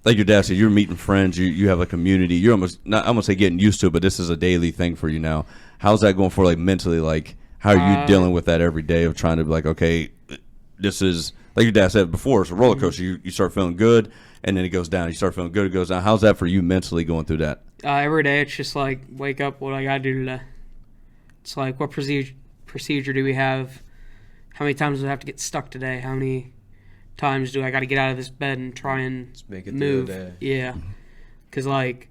like your dad said, you're meeting friends. You have a community. You're almost not. I'm gonna say getting used to it, but this is a daily thing for you now. How's that going for like mentally? Like, how are you dealing with that every day of trying to be like, okay, this is like your dad said before. It's a roller coaster. You start feeling good, and then it goes down. You start feeling good, it goes down. How's that for you mentally going through that? every day it's just like, wake up, what do I gotta do today? It's like, what procedure do we have? How many times do I have to get stuck today? How many times do I gotta get out of this bed and try and Just make it move? through the day. Yeah. Because, like,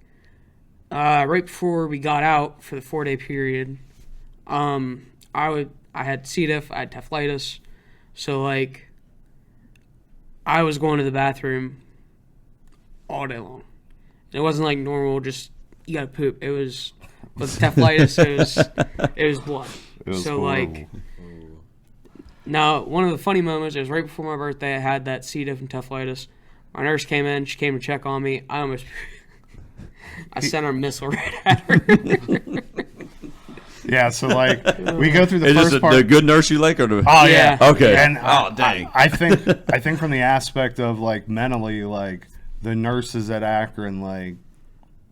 right before we got out for the 4-day period, I had C. diff, I had tephlitis, so, like, I was going to the bathroom all day long. And it wasn't like normal, just you gotta poop. It was with tephlitis. it was blood. It was so horrible. like, now one of the funny moments, it was right before my birthday. I had that C. diff and tephlitis. My nurse came in. She came to check on me. I sent her a missile right at her. Yeah, so like we go through the Is first this part. the good nurse you like, or the? Oh yeah. Yeah. Okay. And dang. I think from the aspect of like mentally, like the nurses at Akron like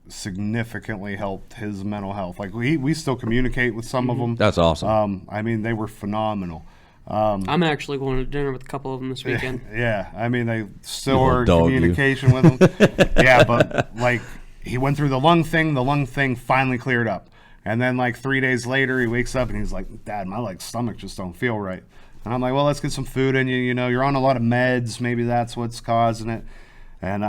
significantly helped his mental health. Like we still communicate with some of them. That's awesome. I mean, they were phenomenal. I'm actually going to dinner with a couple of them this weekend. Yeah, I mean they still You are little in dog, you. communication with them. Yeah, but like he went through the lung thing. The lung thing finally cleared up. And then, like, 3 days later, he wakes up and he's like, Dad, my, like, stomach just don't feel right. And I'm like, well, let's get some food in you. You know, you're on a lot of meds. Maybe that's what's causing it. And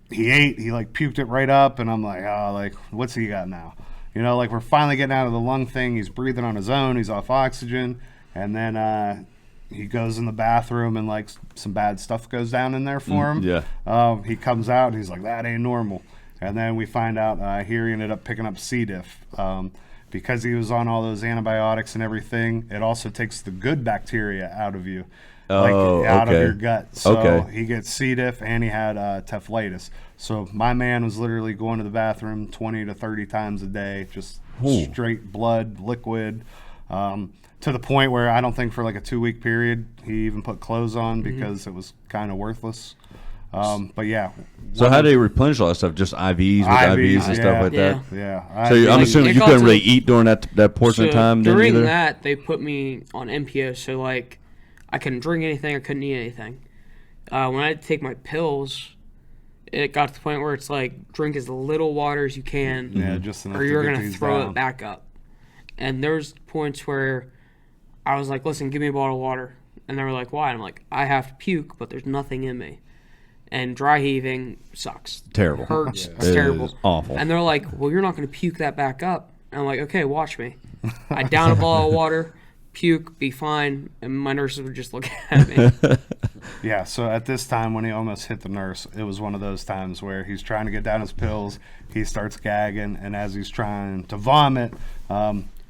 he ate. He, like, puked it right up. And I'm like, oh, like, what's he got now? You know, like, we're finally getting out of the lung thing. He's breathing on his own. He's off oxygen. And then he goes in the bathroom and, like, some bad stuff goes down in there for him. Yeah. He comes out and he's like, that ain't normal. And then we find out here he ended up picking up C. diff. Because he was on all those antibiotics and everything, it also takes the good bacteria out of you, like out of your gut. So he gets C. diff and he had tephlitis. So my man was literally going to the bathroom 20 to 30 times a day, just straight blood, liquid, to the point where I don't think for like a 2-week period he even put clothes on because it was kind of worthless. But yeah. So how do they replenish all that stuff? Just IVs with IVs and stuff like that? Yeah. So I'm Like, assuming it you got couldn't to- really eat during that portion of time then during either? that, they put me on MPO, so like I couldn't drink anything, I couldn't eat anything. When I had to take my pills, it got to the point where it's like drink as little water as you can, Yeah, just enough or you're to get gonna these throw down. it back up. And there's points where I was like, "Listen, give me a bottle of water," and they were like, "Why?" And I'm like, "I have to puke, but there's nothing in me." And dry heaving sucks. Terrible. Hurts. Yeah. It's It terrible. is awful. And they're like, well, you're not going to puke that back up. And I'm like, okay, watch me. I down a bottle of water, puke, be fine. And my nurses would just look at me. Yeah, so at this time when he almost hit the nurse, it was one of those times where he's trying to get down his pills, he starts gagging, and as he's trying to vomit,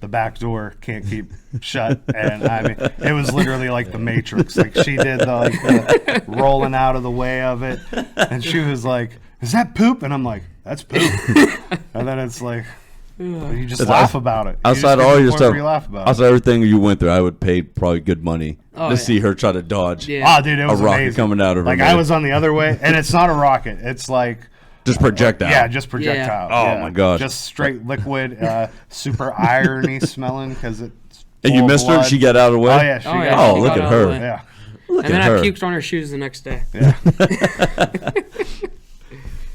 the back door can't keep shut. And I mean, it was literally like the Matrix. Like she did the rolling out of the way of it, and she was like, "Is that poop?" And I'm like, "That's poop." And then it's like, you just laugh about it. You just Outside get all to the your point where stuff, you laugh about outside everything you went through, I would pay probably good money to see her try to dodge Yeah. Oh, dude, it was a rocket amazing. coming out of her Like mouth. I was on the other way, and it's not a rocket. It's like. just projectile. Yeah, just projectile. Oh, yeah. my gosh. Just straight liquid, super irony smelling because it's. And you full of missed her? blood. She got out of the way? Oh yeah, she Oh, got. yeah, Oh, she look got at out of the her. way. Yeah, Look And then at I her. puked on her shoes the next day. yeah.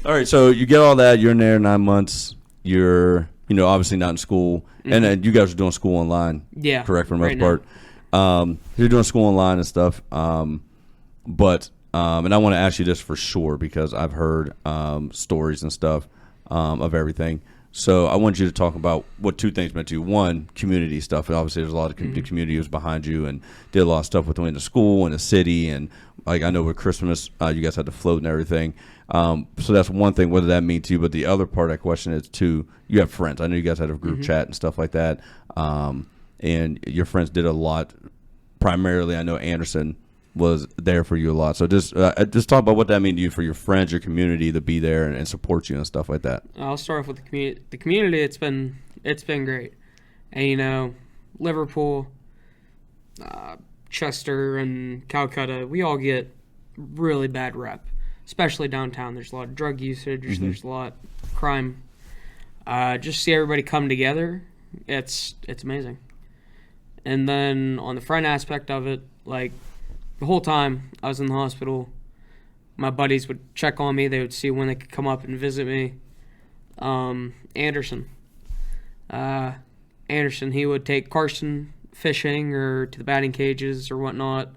All right, so you get all that. You're in there 9 months. You're, obviously not in school. And then you guys are doing school online. Yeah, Correct, for the most right now. part. You're doing school online and stuff. But and I want to ask you this for sure because I've heard stories and stuff of everything. So I want you to talk about what two things meant to you. One, community stuff. And obviously, there's a lot of the community was behind you and did a lot of stuff within the school and the city. And like I know with Christmas, you guys had to float and everything. So that's one thing. What did that mean to you? But the other part of that question is two. You have friends. I know you guys had a group chat and stuff like that. And your friends did a lot. Primarily, I know Anderson was there for you a lot. So just talk about what that meant to you for your friends, your community to be there and support you and stuff like that. I'll start off with the community. The community, it's been great. And Liverpool, Chester, and Calcutta, we all get really bad rep, especially downtown. There's a lot of drug usage. There's a lot of crime. Just see everybody come together. It's amazing. And then on the friend aspect of it, like the whole time I was in the hospital, my buddies would check on me. They would see when they could come up and visit me. Anderson. Anderson, he would take Carson fishing or to the batting cages or whatnot.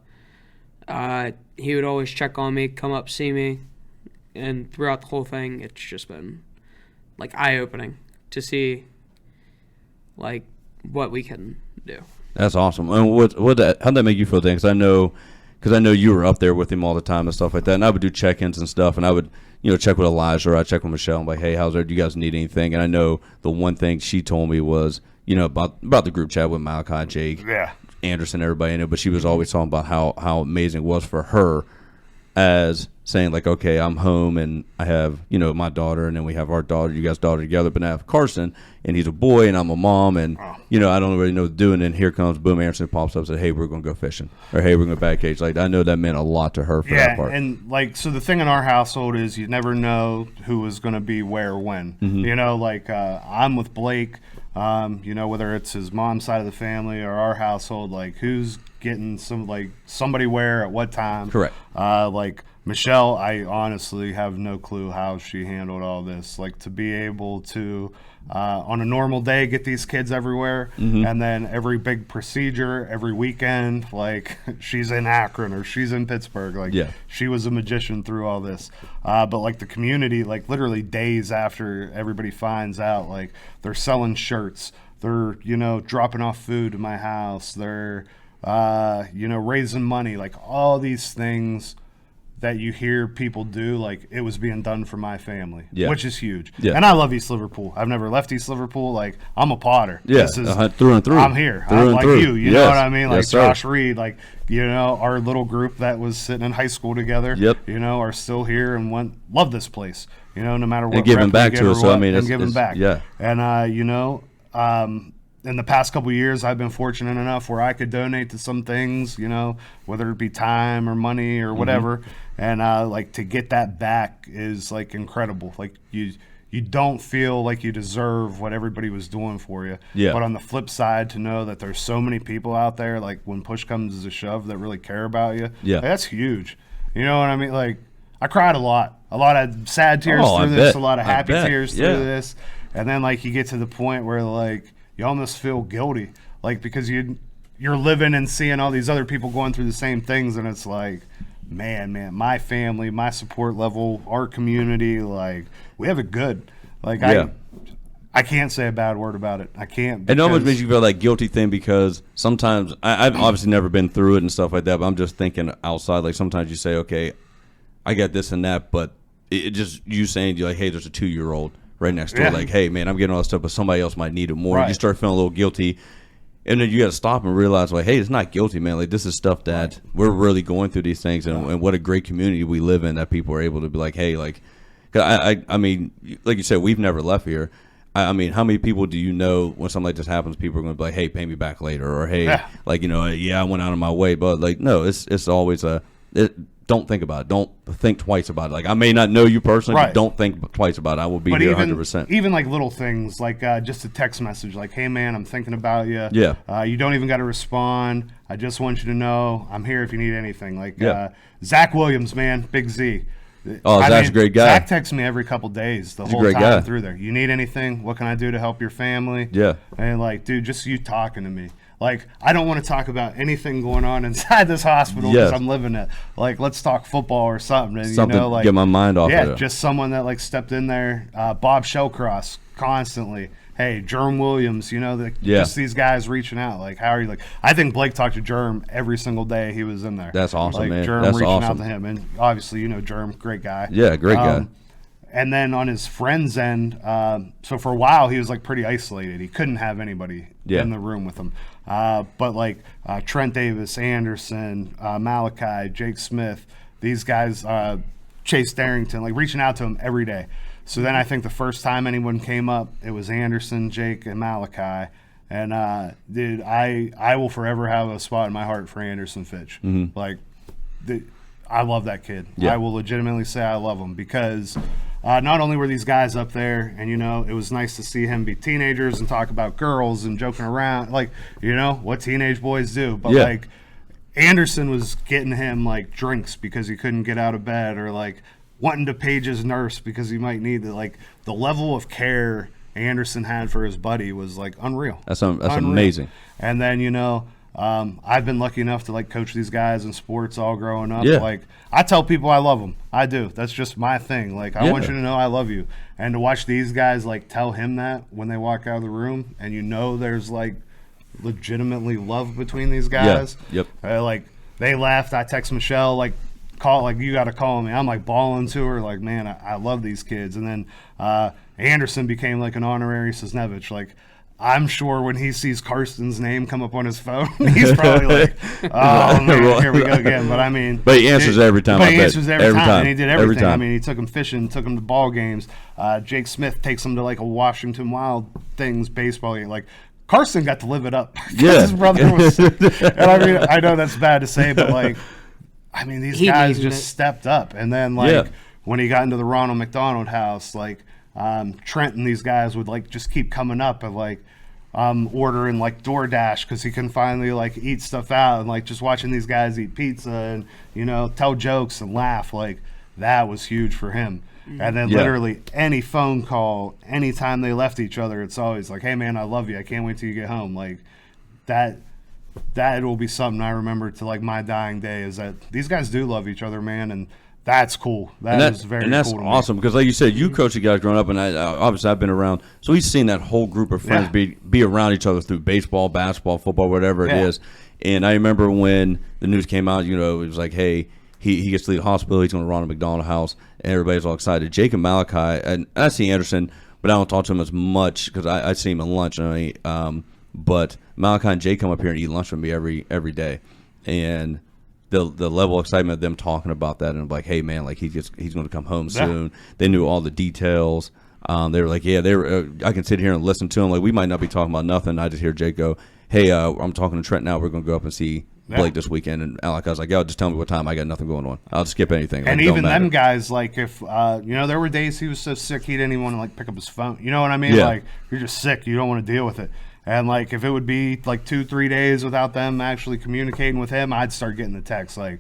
He would always check on me, come up, see me, and throughout the whole thing, it's just been like eye-opening to see like what we can do. That's awesome. And how'd that make you feel? Because I know you were up there with him all the time and stuff like that. And I would do check-ins and stuff, and I would check with Elijah or I'd check with Michelle. I'm like, hey, how's it? Do you guys need anything? And I know the one thing she told me was about the group chat with Malachi, Jake, Anderson, everybody in it. But she was always talking about how amazing it was for her, as saying like, okay, I'm home and I have my daughter, and then we have our daughter, you guys' daughter together, but now I have Carson and he's a boy and I'm a mom, and I don't really know what to do. And then here comes boom, Anderson pops up and said, hey, we're gonna go fishing, or hey, we're gonna bat cage. Like, I know that meant a lot to her for that part. And like, so the thing in our household is you never know who is gonna be where when. I'm with Blake, whether it's his mom's side of the family or our household, like who's getting somebody where at what time. Correct. Like Michelle, I honestly have no clue how she handled all this. Like, to be able to, on a normal day, get these kids everywhere, and then every big procedure, every weekend, like she's in Akron or she's in Pittsburgh. Like, she was a magician through all this. But like the community, like literally days after everybody finds out, like they're selling shirts, they're dropping off food to my house, they're raising money, like all these things that you hear people do, like it was being done for my family, which is huge. And I love East Liverpool. I've never left East Liverpool. Like, I'm a Potter. This is through and through. I'm here. I'm like you. You know what I mean? Like Josh Reed, like our little group that was sitting in high school together. Are still here and love this place. No matter what. And giving back to us. So I mean, it's giving back. Yeah. And in the past couple of years, I've been fortunate enough where I could donate to some things, whether it be time or money or whatever. And like, to get that back is like incredible. Like, you don't feel like you deserve what everybody was doing for you. But on the flip side, to know that there's so many people out there, like when push comes to shove, that really care about you. Like, that's huge. You know what I mean? Like, I cried a lot of sad tears through this, a lot of happy tears through this. And then like you get to the point where like you almost feel guilty, like, because you're living and seeing all these other people going through the same things, and it's like, man, my family, my support level, our community, like, we have it good. Like, I can't say a bad word about it. I can't. It almost makes you feel like guilty thing, because sometimes I've obviously never been through it and stuff like that, but I'm just thinking outside. Like, sometimes you say, okay, I got this and that, but it just you saying, you're like, hey, there's a 2-year-old right next door. Like, hey, man, I'm getting all this stuff, but somebody else might need it more. You start feeling a little guilty. And then you got to stop and realize, like, hey, it's not guilty, man. Like, this is stuff that we're really going through these things, and what a great community we live in, that people are able to be like, hey, like, cause I mean, like you said, we've never left here. I mean, how many people do you know when something like this happens, people are going to be like, hey, pay me back later, or hey, like, I went out of my way, but like, no, it's always don't think about it. Don't think twice about it. Like, I may not know you personally, but don't think twice about it. I will be here 100%. Even like little things, like just a text message, like, hey, man, I'm thinking about you. You don't even got to respond. I just want you to know I'm here if you need anything. Like, Zach Williams, man, Big Z. Zach's a great guy. Zach texts me every couple days the whole time I'm through there. You need anything? What can I do to help your family? And like, dude, just you talking to me. Like, I don't want to talk about anything going on inside this hospital because I'm living it. Like, let's talk football or something. And, like, get my mind off of it. Just someone that, like, stepped in there. Bob Shellcross, constantly. Hey, Jerm Williams, just these guys reaching out. Like, how are you? Like, I think Blake talked to Jerm every single day he was in there. That's awesome, like, man. Jerm That's reaching awesome. out to him. And obviously, Jerm, great guy. Yeah, great guy. And then on his friend's end, so for a while he was like pretty isolated. He couldn't have anybody in the room with him. But like Trent Davis, Anderson, Malachi, Jake Smith, these guys, Chase Darrington, like reaching out to him every day. So then I think the first time anyone came up, it was Anderson, Jake, and Malachi. And dude, I will forever have a spot in my heart for Anderson Fitch. Like, I love that kid. I will legitimately say I love him, because not only were these guys up there, and it was nice to see him be teenagers and talk about girls and joking around, like what teenage boys do, but like Anderson was getting him like drinks because he couldn't get out of bed, or like wanting to page his nurse because he might need it. Like, the level of care Anderson had for his buddy was like unreal. That's amazing. And then, you know, I've been lucky enough to like coach these guys in sports all growing up. Yeah. Like, I tell people I love them. I do. That's just my thing. Like, I want you to know I love you. And to watch these guys like tell him that when they walk out of the room, and you know there's like legitimately love between these guys. Yep. Like, they left. I text Michelle, like, you got to call me. I'm like bawling to her, like, man, I love these kids. And then Anderson became like an honorary Suznevich. Like, I'm sure when he sees Karsten's name come up on his phone, he's probably like, oh, man, here we go again. But I mean, but he answers every time. But he answers every time. And he did everything. Every time. I mean, he took him fishing, took him to ball games. Jake Smith takes him to like a Washington Wild things baseball game. Like, Karsten got to live it up. Yeah. His brother was sick. And I mean, I know that's bad to say, but like, I mean, these guys just stepped up. And then, like, when he got into the Ronald McDonald house, like, Trent and these guys would, like, just keep coming up and, like, ordering, like, DoorDash because he can finally, like, eat stuff out. And, like, just watching these guys eat pizza and, you know, tell jokes and laugh, like, that was huge for him. And then literally any phone call, anytime they left each other, it's always like, hey, man, I love you. I can't wait till you get home. Like, that will be something I remember to like my dying day, is that these guys do love each other, man, and that's cool. That is very cool. And that's awesome because, like you said, you coach the guys growing up, and obviously I've been around, so he's seen that whole group of friends be around each other through baseball, basketball, football, whatever it is. And I remember when the news came out, you know, it was like, hey, he gets to leave the hospital, he's going to Ronald McDonald House, and everybody's all excited. Jake and Malachi, and I see Anderson, but I don't talk to him as much because I see him at lunch, and but Malachi and Jay come up here and eat lunch with me every day, and the level of excitement of them talking about that, and I'm like, hey man, like he's going to come home soon. They knew all the details. They were like, I can sit here and listen to him. Like, we might not be talking about nothing. I just hear Jake go, hey, I'm talking to Trent now. We're going to go up and see Blake this weekend. And Alec, I was like, yo, just tell me what time. I got nothing going on. I'll skip anything. And like, even them guys, like, if you know, there were days he was so sick he didn't even want to like pick up his phone. You know what I mean? Like, you're just sick. You don't want to deal with it. And, like, if it would be, like, 2-3 days without them actually communicating with him, I'd start getting the text, like,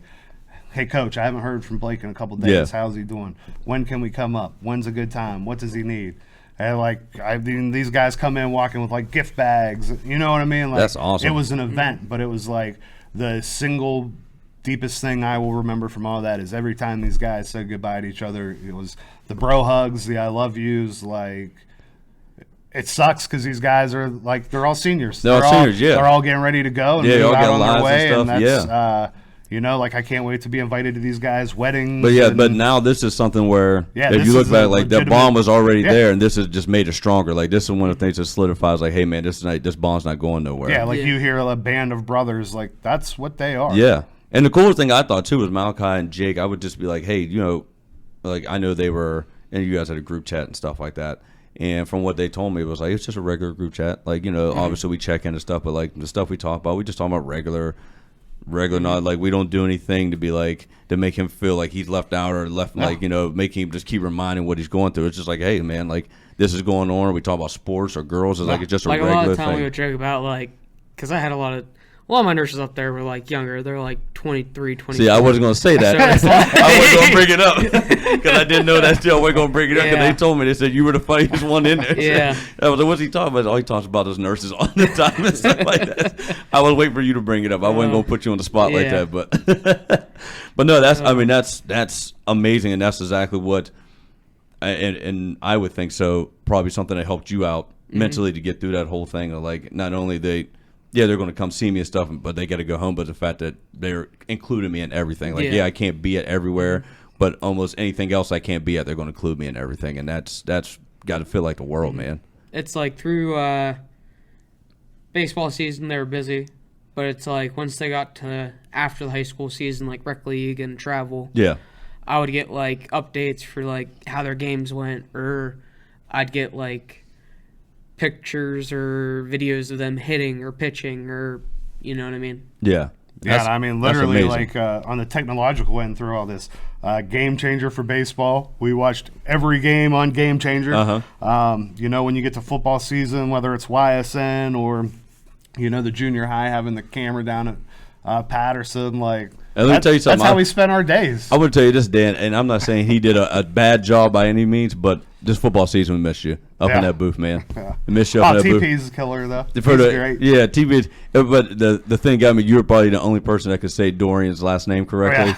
hey, Coach, I haven't heard from Blake in a couple days. Yeah. How's he doing? When can we come up? When's a good time? What does he need? And, like, I mean, these guys come in walking with, like, gift bags. You know what I mean? Like, that's awesome. It was an event, but it was, like, the single deepest thing I will remember from all that is every time these guys said goodbye to each other, it was the bro hugs, the I love yous, like – it sucks because these guys are like they're all seniors. They're all seniors, They're all getting ready to go and move out on their way, and that's you know, like I can't wait to be invited to these guys' weddings. But but now this is something where if you look back, like that bond was already there, and this has just made it stronger. Like this is one of the things that solidifies. Like, hey man, this bond's not going nowhere. Yeah, like you hear a band of brothers, like that's what they are. Yeah, and the coolest thing I thought too was Malachi and Jake. I would just be like, hey, you know, like I know they were, and you guys had a group chat and stuff like that. And from what they told me, it was like, it's just a regular group chat. Like, you know, obviously we check in and stuff, but like the stuff we talk about, we just talk about regular, not like we don't do anything to be like, to make him feel like he's left out or like, you know, making him just keep reminding what he's going through. It's just like, hey man, like this is going on. Or we talk about sports or girls. It's like, it's just a regular thing. Like a lot of time we would joke about like, because I had a lot of my nurses up there were like younger. They're like 23, 24. See, I wasn't going to say that. So I wasn't going to bring it up because I didn't know that still. I wasn't going to bring it up because they told me, they said you were the funniest one in there. Yeah. I was like, what's he talking about? All he talks about is nurses all the time and stuff like that. I was waiting for you to bring it up. I wasn't going to put you on the spot like that. But no, that's, I mean, that's amazing. And that's exactly what, and I would think so, probably something that helped you out mentally to get through that whole thing of like, not only they're going to come see me and stuff, but they got to go home. But the fact that they're including me in everything, like, I can't be at everywhere, but almost anything else I can't be at, they're going to include me in everything, and that's got to feel like the world, man. It's like through baseball season, they were busy, but it's like once they got to after the high school season, like rec league and travel, I would get like updates for like how their games went, or I'd get like pictures or videos of them hitting or pitching, or you know what I mean? Yeah, I mean literally like on the technological end through all this, Game Changer for baseball. We watched every game on Game Changer. You know, when you get to football season, whether it's YSN or you know the junior high having the camera down at Patterson, like And let me tell you something. That's how we spent our days. I would tell you this, Dan, and I'm not saying he did a bad job by any means, but this football season we missed you up in that booth, man. We missed you up in that booth. TP's a killer, though. He's great. great. Yeah, TP. But the thing got me, you were probably the only person that could say Dorian's last name correctly.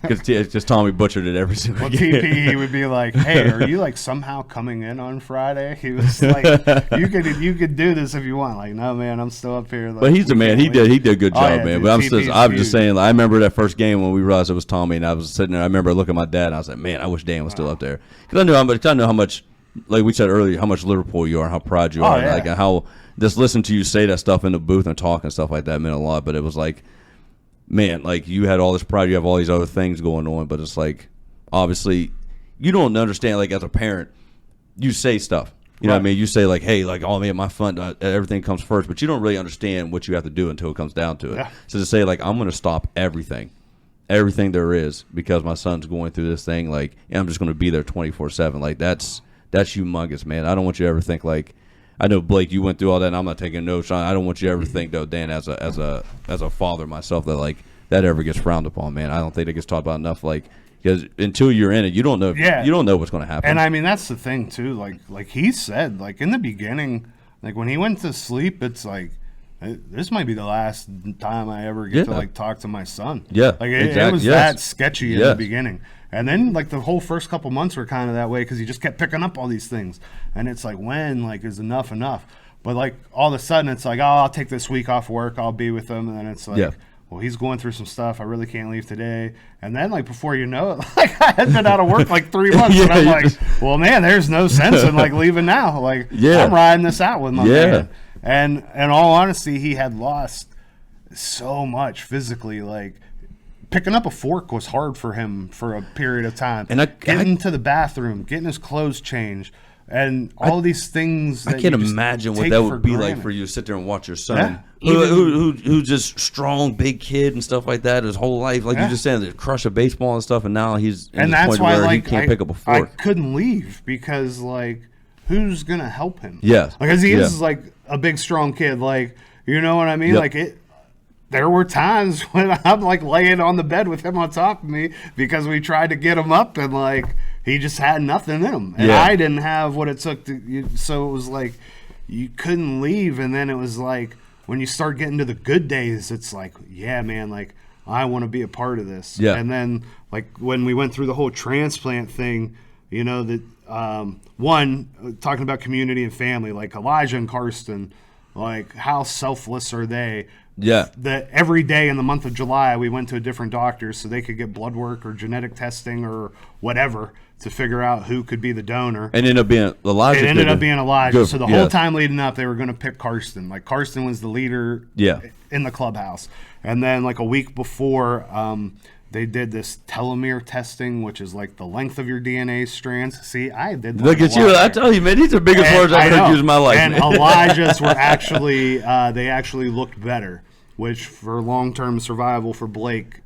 Because just Tommy butchered it every single game. TP, he would be like, hey, are you like somehow coming in on Friday? He was like, you could do this if you want. Like, no, man, I'm still up here. Like, but he's the man. He did a good job, man. Dude, But I was just saying, like, I remember that first game when we realized it was Tommy, and I was sitting there. I remember looking at my dad, and I was like, man, I wish Dan was still up there. Because I know how much, like we said earlier, how much Liverpool you are, how proud you are, like how just listen to you say that stuff in the booth and talk and stuff like that meant a lot. But it was like, man, like you had all this pride, you have all these other things going on, but it's like obviously you don't understand. Like as a parent, you say stuff. You know what I mean? You say like, hey, like, oh man, my fun, everything comes first, but you don't really understand what you have to do until it comes down to it. Yeah. So to say like, I'm going to stop everything there is because my son's going through this thing, like, and I'm just going to be there 24/7. Like that's humongous, man. I don't want you to ever think like, I know Blake, you went through all that, and I'm not taking notes on. I don't want you to ever think though, Dan, as a father myself, that like that ever gets frowned upon, man. I don't think it gets talked about enough, like. Because until you're in it, you don't know. You don't know what's going to happen. And I mean, that's the thing too. Like he said, like in the beginning, like when he went to sleep, it's like this might be the last time I ever get to like talk to my son. Yeah, like it was that sketchy in the beginning. And then like the whole first couple months were kind of that way because he just kept picking up all these things. And it's like, when like is enough? But like all of a sudden, it's like, oh, I'll take this week off work. I'll be with him. And then it's like. Well, he's going through some stuff. I really can't leave today. And then, like, before you know it, like, I had been out of work, like, 3 months. And I'm like, well, man, there's no sense in, like, leaving now. Like, I'm riding this out with my man. And in all honesty, he had lost so much physically. Like, picking up a fork was hard for him for a period of time. And getting to the bathroom, getting his clothes changed. And all these things that I can't imagine what that would be like for you to sit there and watch your son, who's just strong, big kid and stuff like that his whole life. Like you just said, to crush a baseball and stuff, and now he's in the point where he can't pick up a fork. I couldn't leave because, like, who's going to help him? Yeah. Because he is, like, a big, strong kid. Like, you know what I mean? Like, there were times when I'm, like, laying on the bed with him on top of me because we tried to get him up and, like, he just had nothing in him. And I didn't have what it took to – so it was like you couldn't leave. And then it was like when you start getting to the good days, it's like, yeah, man, like I want to be a part of this. Yeah. And then like when we went through the whole transplant thing, you know, that talking about community and family, like Elijah and Karsten, like how selfless are they? Yeah. That every day in the month of July, we went to a different doctor so they could get blood work or genetic testing or whatever to figure out who could be the donor. And ended up being Elijah. It ended up being Elijah. So the whole time leading up, they were going to pick Karsten. Like Karsten was the leader in the clubhouse. And then like a week before, they did this telomere testing, which is like the length of your DNA strands. See, I did that. Look at you. I tell you, man, these are biggest words I've heard used in my life. And Elijah's were actually, they actually looked better, which for long-term survival for Blake,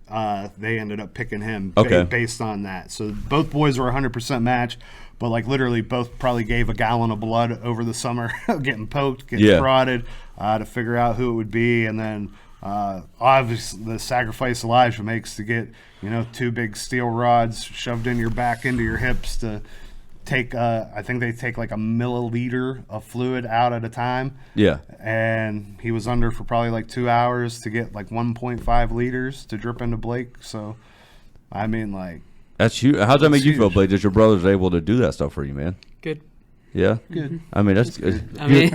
they ended up picking him based on that. So both boys were 100% match, but like literally both probably gave a gallon of blood over the summer, getting poked, getting prodded to figure out who it would be. And then obviously the sacrifice Elijah makes to get, 2 big steel rods shoved in your back into your hips to take I think they take like a milliliter of fluid out at a time. Yeah. And he was under for probably like 2 hours to get like 1.5 liters to drip into Blake. So I mean, like, that's huge. How's that make you feel, Blake, that your brother's able to do that stuff for you, man? Good. Yeah? Good. I mean, that's good. I mean,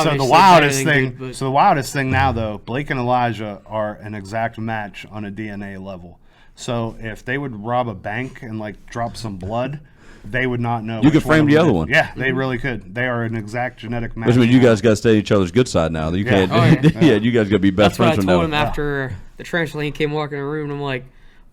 so the wildest thing now though, Blake and Elijah are an exact match on a DNA level. So if they would rob a bank and like drop some blood, they would not know. You could frame the other one. Yeah, they really could. They are an exact genetic match. Which means you guys got to stay each other's good side now. You can't. You guys got to be best friends from now. That's what I told him after the transplant came walking in the room. And I'm like,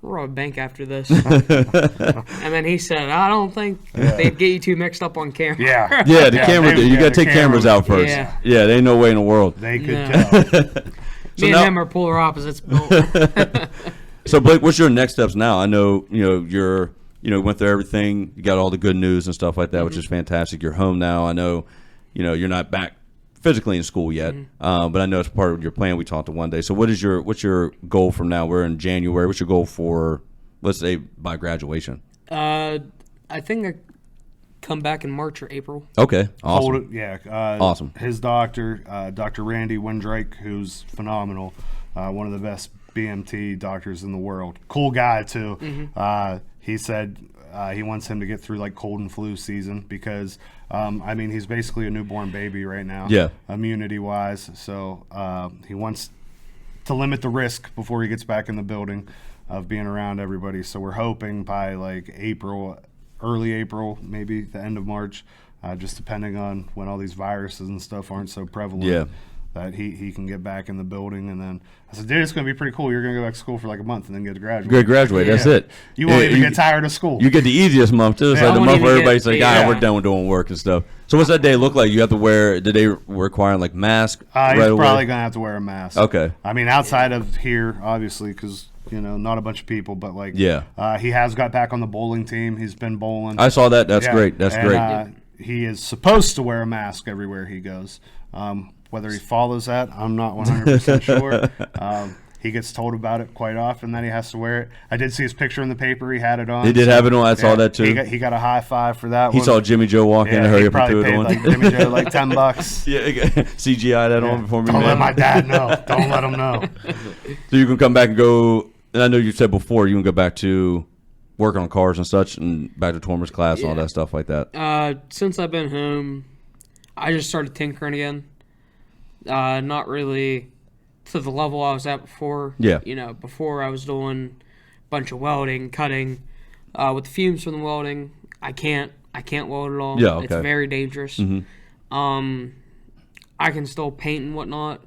we'll rob a bank after this. And then he said, I don't think they'd get you too mixed up on camera. Yeah, the camera. You got to take cameras out first. Yeah, there ain't no way in the world. They could tell. Me and him are polar opposites. So Blake, what's your next steps now? I know you're went through everything. You got all the good news and stuff like that, which is fantastic. You're home now. I know you're not back physically in school yet, but I know it's part of your plan. We talked to one day. So what's your goal from now? We're in January. What's your goal for, let's say, by graduation? I think I come back in March or April. Okay, awesome. Awesome. His doctor, Dr. Randy Windrake, who's phenomenal, one of the best BMT doctors in the world. Cool guy too. He said he wants him to get through like cold and flu season because, he's basically a newborn baby right now. Yeah. Immunity wise, so he wants to limit the risk before he gets back in the building of being around everybody. So we're hoping by like April. Early April, maybe the end of March, just depending on when all these viruses and stuff aren't so prevalent, that he can get back in the building. And then I said, dude, it's going to be pretty cool. You're going to go back to school for like a month and then get to graduate. Good graduate, that's it. You won't even get tired of school. You get the easiest month, too. It's like the month where everybody's like, we're done with doing work and stuff. So what's that day look like? You have to wear, did they require like mask right He's away? probably going to have to wear a mask. Okay. I mean, outside of here, obviously, because not a bunch of people, but like, he has got back on the bowling team. He's been bowling. I saw that. That's great. That's great. He is supposed to wear a mask everywhere he goes. Whether he follows that, I'm not 100% sure. He gets told about it quite often that he has to wear it. I did see his picture in the paper. He had it on. He did have it on. I saw that too. He got a high five for that one. He saw Jimmy Joe walk in and hurry up and threw it on. Like Jimmy Joe like $10. CGI that on before me. Don't let my dad know. Don't let him know. So you can come back and go. And I know you said before you can go back to work on cars and such, and back to Tormer's class and all that stuff like that. Since I've been home, I just started tinkering again. Not really to the level I was at before. Yeah. Before I was doing a bunch of welding, cutting. With the fumes from the welding, I can't weld at all. Yeah, okay. It's very dangerous. I can still paint and whatnot,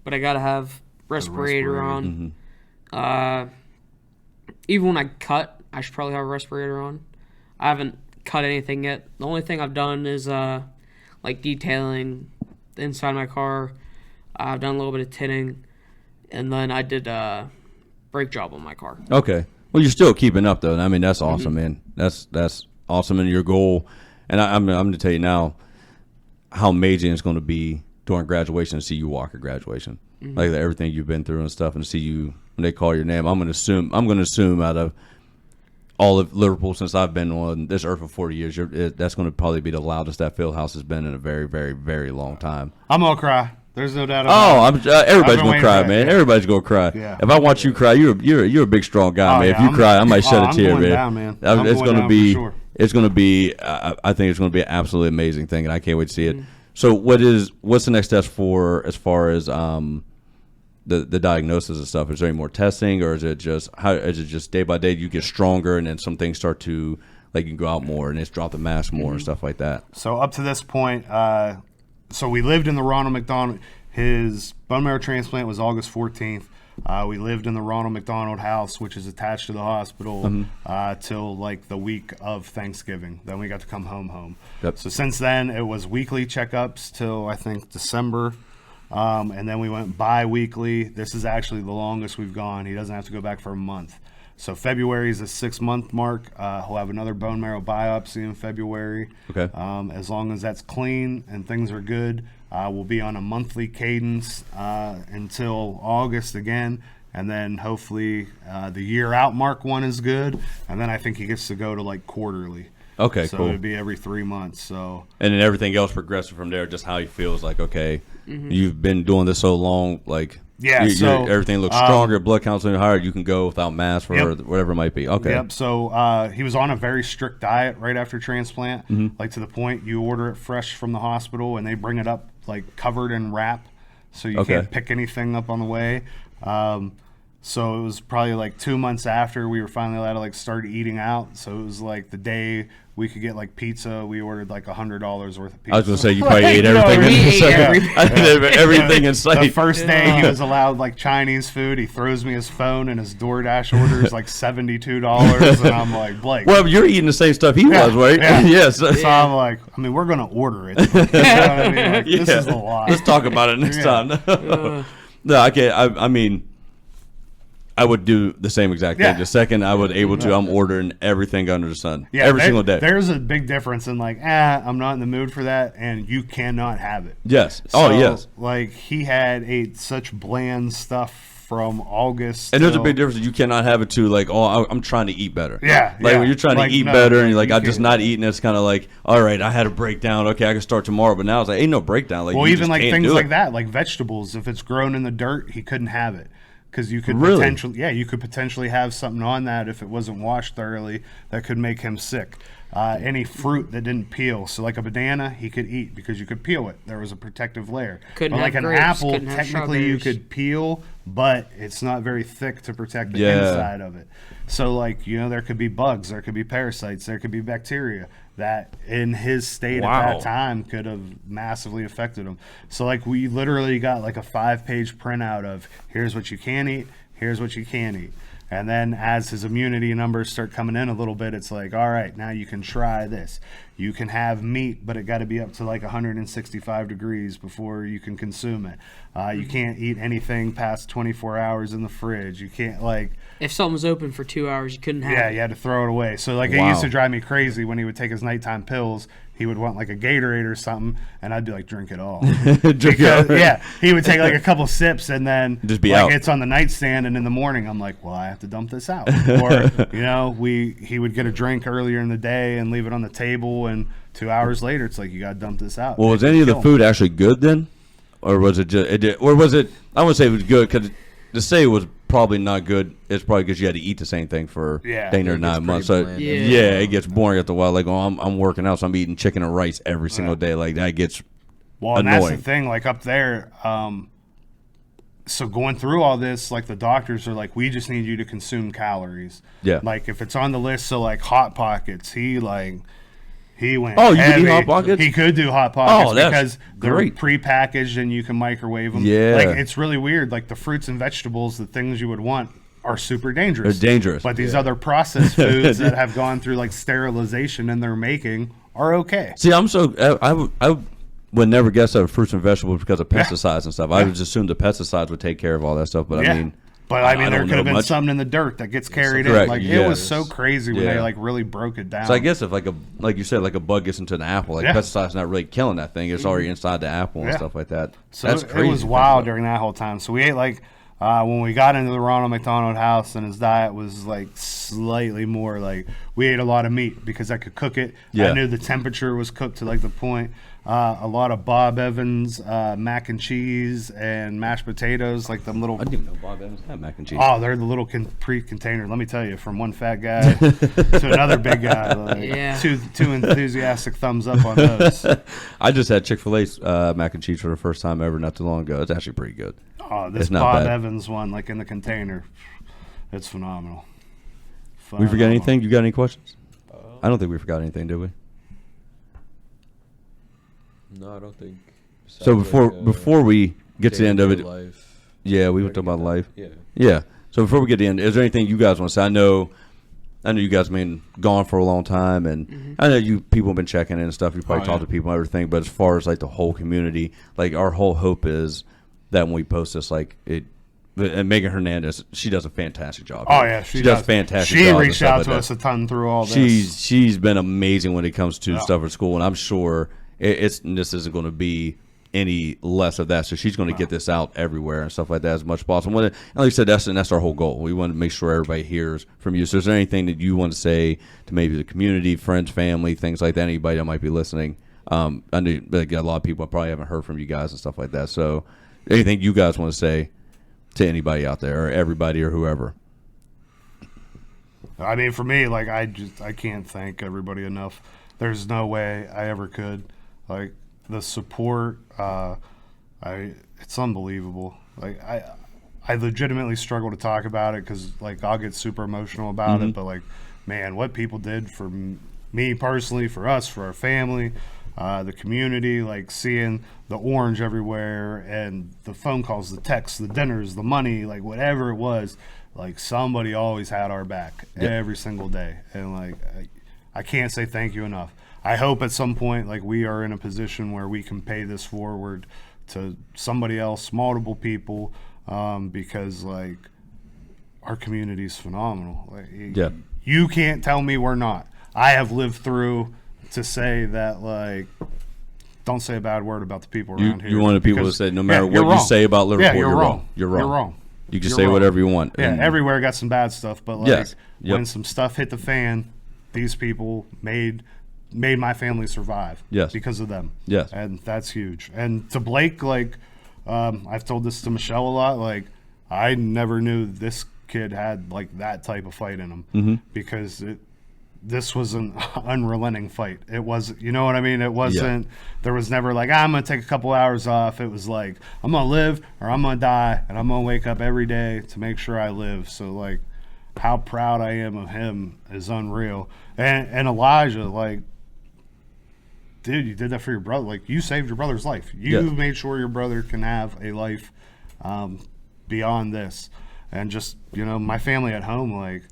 but I gotta have respirator on. Even when I cut, I should probably have a respirator on. I haven't cut anything yet. The only thing I've done is like detailing the inside of my car. I've done a little bit of tinting, and then I did a brake job on my car. Okay. Well, you're still keeping up though. I mean, that's awesome, man. That's awesome, and your goal. And I'm going to tell you now how amazing it's going to be during graduation to see you walk at graduation, like everything you've been through and stuff, and to see you when they call your name. I'm going to assume out of all of Liverpool since I've been on this earth for 40 years, that's going to probably be the loudest that field house has been in a very, very, very long time. I'm gonna cry. There's no doubt about it. Everybody's gonna cry, man. Yeah. Everybody's gonna cry. Yeah. If I watch you cry, you're a big, strong guy, man. If you cry, I might shed a tear, man. Down, man. It's gonna be. Sure. It's gonna be. I think it's gonna be an absolutely amazing thing, and I can't wait to see it. So, what's the next steps for as far as the diagnosis and stuff? Is there any more testing, or is it just day by day you get stronger, and then some things start to like you can go out more and it's drop the mask more and stuff like that? So up to this point, so we lived in the Ronald McDonald. His bone marrow transplant was August 14th. We lived in the Ronald McDonald house, which is attached to the hospital, till like the week of Thanksgiving. Then we got to come home. Yep. So since then, it was weekly checkups till I think December. And then we went bi-weekly. This is actually the longest we've gone. He doesn't have to go back for a month. So February is the 6-month mark. He'll have another bone marrow biopsy in February. Okay. As long as that's clean and things are good, we'll be on a monthly cadence until August again. And then hopefully the year out mark one is good. And then I think he gets to go to like quarterly. Okay, so cool. It'd be every 3 months. So and then everything else progresses from there. Just how he feels like, okay, you've been doing this so long, like everything looks stronger, blood counts are higher. You can go without mask or whatever it might be. Okay. Yep. So he was on a very strict diet right after transplant, like to the point you order it fresh from the hospital and they bring it up like covered in wrap, so you can't pick anything up on the way. So it was probably like 2 months after we were finally allowed to like start eating out. So it was like the day we could get like pizza. We ordered like $100 worth of pizza. I was gonna say you probably ate everything. Everything in sight. The first day he was allowed like Chinese food. He throws me his phone and his DoorDash order is like $72, and I'm like, Blake. Well, you're eating the same stuff he was, right? Yeah. Yes. So I'm like, I mean, we're gonna order it. You know what I mean? Like, this is a lot. Let's talk about it next time. No, I can't. I mean, I would do the same exact thing. Yeah. The second I would able to, I'm ordering everything under the sun. Yeah, every single day. There's a big difference in like, I'm not in the mood for that, and you cannot have it. Yes. So, yes. Like he had ate such bland stuff from August. And there's a big difference. You cannot have it to like, I'm trying to eat better. Yeah. Like when you're trying to eat no, better and you're like, you I'm just can't. not eating. It's kind of like, all right, I had a breakdown. Okay, I can start tomorrow. But now it's like, ain't no breakdown. Like, Well, you even just like can't things do like it. that, like vegetables. If it's grown in the dirt, he couldn't have it. Because you could Really? you could potentially have something on that if it wasn't washed thoroughly that could make him sick. Any fruit that didn't peel, so like a banana, he could eat because you could peel it. There was a protective layer. Couldn't but like have an grapes, apple, couldn't have technically you strawberries. could peel, but it's not very thick to protect the Yeah. inside of it. So like there could be bugs, there could be parasites, there could be bacteria that in his state Wow. at that time could have massively affected him. So like we literally got like a 5-page printout of here's what you can eat, here's what you can't eat. And then as his immunity numbers start coming in a little bit, it's like, all right, now you can try this. You can have meat, but it got to be up to like 165 degrees before you can consume it. You can't eat anything past 24 hours in the fridge. You can't like, If something was open for 2 hours, you couldn't have yeah, it. you had to throw it away. So like it Wow. used to drive me crazy when he would take his nighttime pills. He would want like a Gatorade or something, and I'd be like, drink it all. Because, yeah, he would take like a couple sips and then Just be like out. it's on the nightstand, and in the morning I'm like, well, I have to dump this out. Or he would get a drink earlier in the day and leave it on the table, and 2 hours later it's like you got to dump this out. Well, was any of the food actually good then, or was it just or was it? I wouldn't say it was good because to say it was probably not good. It's probably because you had to eat the same thing for dang near it gets 9 months. So pretty bland. yeah, it gets boring after a while. Like, I'm working out, so I'm eating chicken and rice every single day. Like that gets Well, and that's annoying. the thing, like up there, so going through all this, like the doctors are like, we just need you to consume calories. Yeah. Like if it's on the list, so like Hot Pockets, he went Oh, you could eat heavy. Hot Pockets? He could do Hot Pockets Oh, that's because they're great. prepackaged and you can microwave them. Yeah. Like it's really weird. Like the fruits and vegetables, the things you would want are super dangerous. They're dangerous. But these other processed foods that have gone through like sterilization in their making are okay. See, I would never guess that fruits and vegetables because of pesticides and stuff. I would just assume the pesticides would take care of all that stuff. But I mean, but I mean, there don't could have know been much. something in the dirt that gets carried in. Correct, Like it yes. was so crazy when Yeah. they like really broke it down. So I guess if like you said, like a bug gets into an apple, like Yeah. pesticides not really killing that thing. It's already inside the apple and Yeah. stuff like that. so That's it crazy. was wild during that whole time. So we ate like when we got into the Ronald McDonald house, and his diet was like slightly more like we ate a lot of meat because I could cook it. Yeah. I knew the temperature was cooked to like the point. A lot of Bob Evans mac and cheese and mashed potatoes, like them little. I didn't even know Bob Evans had mac and cheese. Oh, they're the little pre-containers. Let me tell you, from one fat guy to another big guy. Like, Yeah. two enthusiastic thumbs up on those. I just had Chick-fil-A's mac and cheese for the first time ever not too long ago. It's actually pretty good. Oh, this It's not Bob bad. Evans one, like in the container, it's phenomenal. We forget anything? You got any questions? I don't think we forgot anything, did we? No, I don't think. So Besides, like, before we get to the end of it, day-to-day life, yeah, we were I talking get about that. life. Yeah. Yeah. So before we get to the end, is there anything you guys want to say? I know you guys have been gone for a long time, and I know you people have been checking in and stuff. You probably Oh, talk yeah. to people and everything. But as far as like the whole community, like our whole hope is that when we post this, like it. And Megan Hernandez, she does a fantastic job. Oh yeah, she does a fantastic She job. and reached stuff out like to that. us a ton through all this. She's been amazing when it comes to Yeah. stuff at school, and I'm sure this isn't going to be any less of that. So she's going to get this out everywhere and stuff like that as much as possible. And like I said, that's our whole goal. We want to make sure everybody hears from you. So is there anything that you want to say to maybe the community, friends, family, things like that? Anybody that might be listening? I know like, a lot of people probably haven't heard from you guys and stuff like that. So anything you guys want to say to anybody out there or everybody or whoever? I mean, for me, like I can't thank everybody enough. There's no way I ever could. Like the support, it's unbelievable. Like I legitimately struggle to talk about it because like I'll get super emotional about it. But like, man, what people did for me personally, for us, for our family, the community, like seeing the orange everywhere and the phone calls, the texts, the dinners, the money, like whatever it was, like somebody always had our back every single day. And like, I can't say thank you enough. I hope at some point, like we are in a position where we can pay this forward to somebody else, multiple people, because like our community's phenomenal. Like, Yeah. you can't tell me we're not. I have lived through to say that, like, don't say a bad word about the people around here. You want the people to say no matter what you say about Liverpool, you're wrong. You're wrong. You're wrong. You can You're say wrong. whatever you want. Yeah, And- everywhere got some bad stuff, but like Yes. Yep. when some stuff hit the fan, these people made my family survive. Yes. Because of them. Yes. And that's huge. And to Blake, like, I've told this to Michelle a lot, like, I never knew this kid had like that type of fight in him because this was an unrelenting fight. It was, you know what I mean? It wasn't, there was never like, I'm going to take a couple hours off. It was like, I'm going to live or I'm going to die, and I'm going to wake up every day to make sure I live. So, like, how proud I am of him is unreal. And Elijah, like, dude, you did that for your brother. Like, you saved your brother's life. You made sure your brother can have a life beyond this. And just, you know, my family at home, like,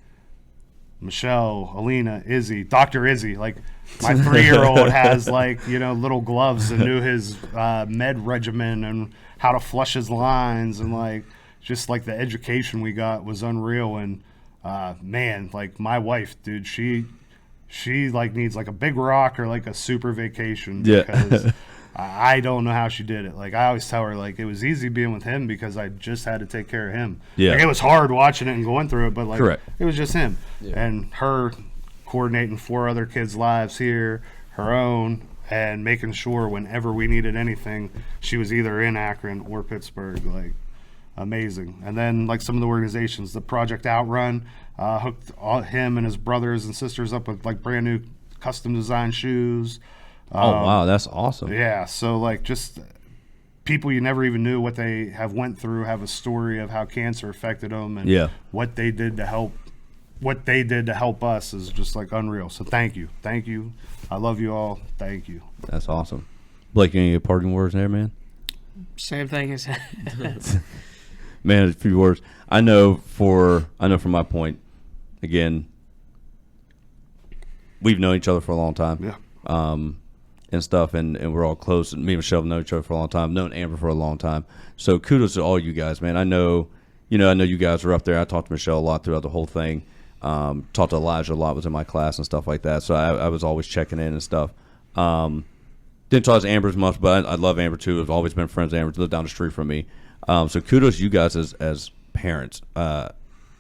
Michelle, Alina, Izzy, Dr. Izzy, like, my 3-year-old has, like, you know, little gloves and knew his med regimen and how to flush his lines, and, like, just, like, the education we got was unreal. And, man, like, my wife, dude, she like needs like a big rock or like a super vacation because I don't know how she did it. Like, I always tell her, like, it was easy being with him because I just had to take care of him. Yeah. Like, it was hard watching it and going through it, but like, Correct. it was just him and her coordinating 4 other kids' lives here, her own, and making sure whenever we needed anything, she was either in Akron or Pittsburgh. Like, amazing. And then, like, some of the organizations, the Project Outrun, hooked him and his brothers and sisters up with like brand new custom design shoes. Oh wow, that's awesome. Yeah, so like just people you never even knew what they have went through have a story of how cancer affected them and what they did to help. What they did to help us is just like unreal. So thank you. I love you all. Thank you. That's awesome. Blake, any parting words there, man? Same thing as Man, a few words. I know from my point, again, we've known each other for a long time. Yeah. And stuff, and we're all close. Me and Michelle have known each other for a long time. I've known Amber for a long time. So kudos to all you guys, man. I know you guys are up there. I talked to Michelle a lot throughout the whole thing. Talked to Elijah a lot, was in my class and stuff like that. So I was always checking in and stuff. Didn't talk to Amber as much, but I love Amber too. I've always been friends with Amber. Lived down the street from me. So kudos to you guys as parents,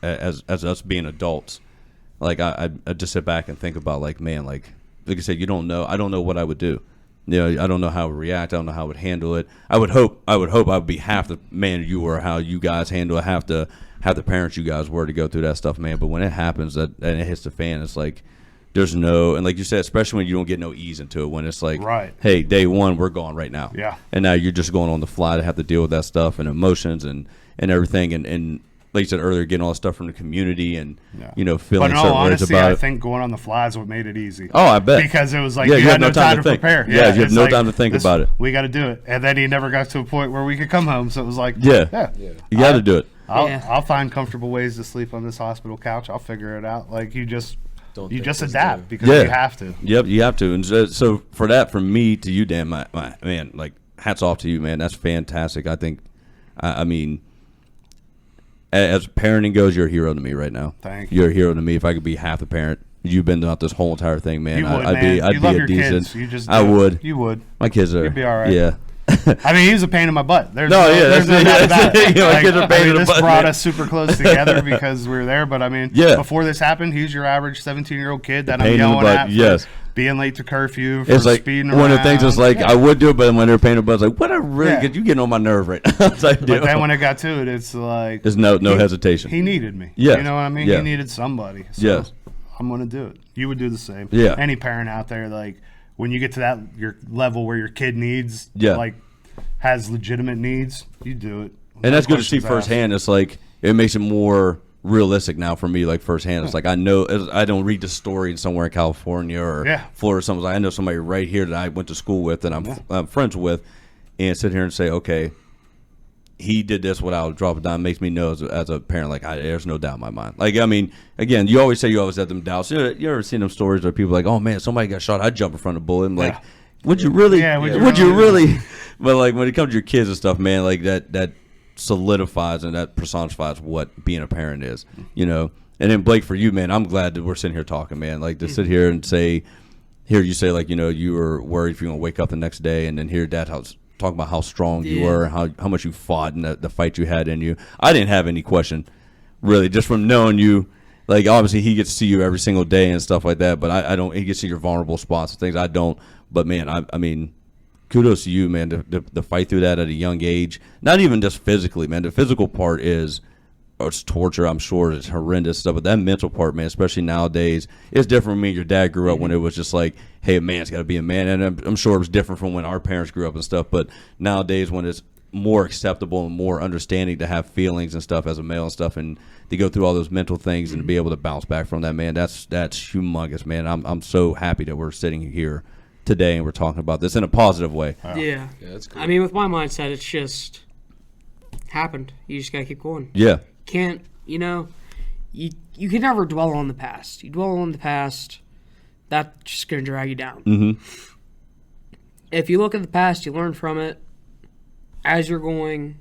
as us being adults. Like I just sit back and think about like, man, like I said, I don't know what I would do. You know, I don't know how I would react. I don't know how I would handle it. I would hope I would be half the man you were, how you guys handle it, half the parents you guys were to go through that stuff, man. But when it happens and it hits the fan, it's like there's no, and like you said, especially when you don't get no ease into it, when it's like, hey, day one, we're gone right now. Yeah. And now you're just going on the fly to have to deal with that stuff and emotions and everything. And like you said earlier, getting all the stuff from the community and, feeling But in certain all words honesty, about I it. think going on the fly is what made it easy. Oh, I bet. Because it was like Yeah, you had no time to think. prepare. Yeah, you have it's no like, time to think about it. We got to do it. And then he never got to a point where we could come home. So it was like, You got to do it. I'll find comfortable ways to sleep on this hospital couch. I'll figure it out. Like, you just adapt because you have to. Yep, you have to. And so for that, from me to you, Dan, my man, like hats off to you, man. That's fantastic. I think, I mean, as parenting goes, you're a hero to me right now. Thank you. You're a hero to me. If I could be half the parent you've been throughout this whole entire thing, man, You would, I'd man. be You love a your decent. kids. You just I do. would. You would. My kids are. You'd be all right. Yeah. I mean, he's a pain in my butt. There's No, no, yeah, there's no that's- doubt about it. yeah, my kids are a pain in the this butt, brought man. us super close together because we were there. But I mean, before this happened, he's your average 17-year-old kid that I'm Pain in the yelling butt, at for yes. being late to curfew, for It's like speeding one of the things. around. It's like I would do it, but when they're painted, but it's like, what I really get, you getting on my nerve right now. It's like, But then when it got to it, it's like there's no hesitation. He needed me. Yes. You know what I mean? Yeah. He needed somebody. So Yes. I'm going to do it. You would do the same. Yeah. Any parent out there, like, when you get to that your level where your kid needs, like, has legitimate needs, you do it. And that's good to see questions asked. firsthand. It's like it makes it more realistic now for me. Like firsthand, it's like I know I don't read the story in somewhere in California or Florida. Or something. I know somebody right here that I went to school with and I'm friends with, and sit here and say, okay, he did this without dropping down. Makes me know as a parent, like there's no doubt in my mind. Like I mean, again, you always say you always have them doubts. You ever seen them stories where people are like, oh man, somebody got shot, I'd jump in front of a bullet. I'm like, would you really? Yeah, would you really? But like when it comes to your kids and stuff, man, like that solidifies and that personifies what being a parent is, you know. And then Blake, for you, man, I'm glad that we're sitting here talking, man. Like to sit here and hear you say, like, you know, you were worried if you're gonna wake up the next day, and then hear Dad talk about how strong you were, how much you fought, and the fight you had in you. I didn't have any question, really, just from knowing you. Like, obviously, he gets to see you every single day and stuff like that, but I don't. He gets to see your vulnerable spots and things. I don't. But man, I mean, kudos to you, man, to fight through that at a young age. Not even just physically, man. The physical part is. It's torture, I'm sure. It's horrendous stuff. But that mental part, man, especially nowadays, it's different from me. Your dad grew up when it was just like, hey, a man's got to be a man. And I'm sure it was different from when our parents grew up and stuff. But nowadays, when it's more acceptable and more understanding to have feelings and stuff as a male and stuff, and to go through all those mental things and to be able to bounce back from that, man, that's humongous, man. I'm so happy that we're sitting here today and we're talking about this in a positive way. Yeah, that's cool. I mean, with my mindset, it's just happened. You just got to keep going. Yeah. Can't, you know, you can never dwell on the past. You dwell on the past, that's just going to drag you down. Mm-hmm. If you look at the past, you learn from it. As you're going,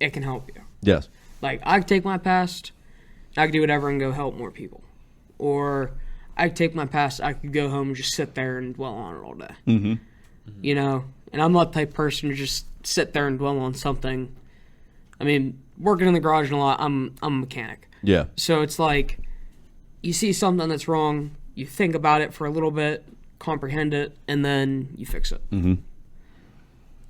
it can help you. Yes. Like, I could take my past, I could do whatever and go help more people. Or I could take my past, I could go home and just sit there and dwell on it all day. Mm-hmm. You know? And I'm not the type of person to just sit there and dwell on something. I mean, working in the garage a lot, I'm a mechanic. Yeah. So it's like, you see something that's wrong, you think about it for a little bit, comprehend it, and then you fix it. Mm-hmm.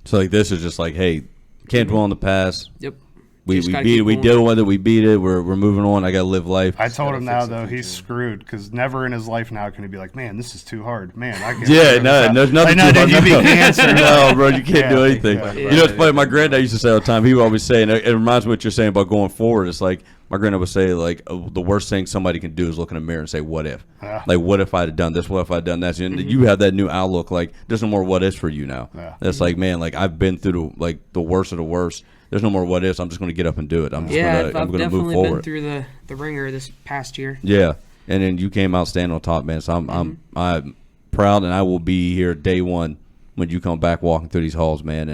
So like this is just like, hey, can't dwell on the past. Yep. We beat it. We deal with it. We beat it. We're moving on. I got to live life. I told him now, though, he's screwed because never in his life now can he be like, man, this is too hard. Man, I can't. Yeah, no, there's nothing like, too hard. You beat cancer. No, bro, you can't do anything. Exactly. You know, it's funny. My granddad used to say all the time, he would always say, and it reminds me of what you're saying about going forward. It's like, my granddad would say, like, the worst thing somebody can do is look in a mirror and say, what if? Yeah. Like, what if I had done this? What if I had done that? And you have that new outlook. Like, there's no more what ifs for you now. Yeah. It's like, man, like, I've been through, the worst of the worst. There's no more what ifs. I'm just going to get up and do it. I'm just I've going to move definitely forward. been through the ringer this past year. Yeah, and then you came out standing on top, man. So I'm proud, and I will be here day one when you come back walking through these halls, man.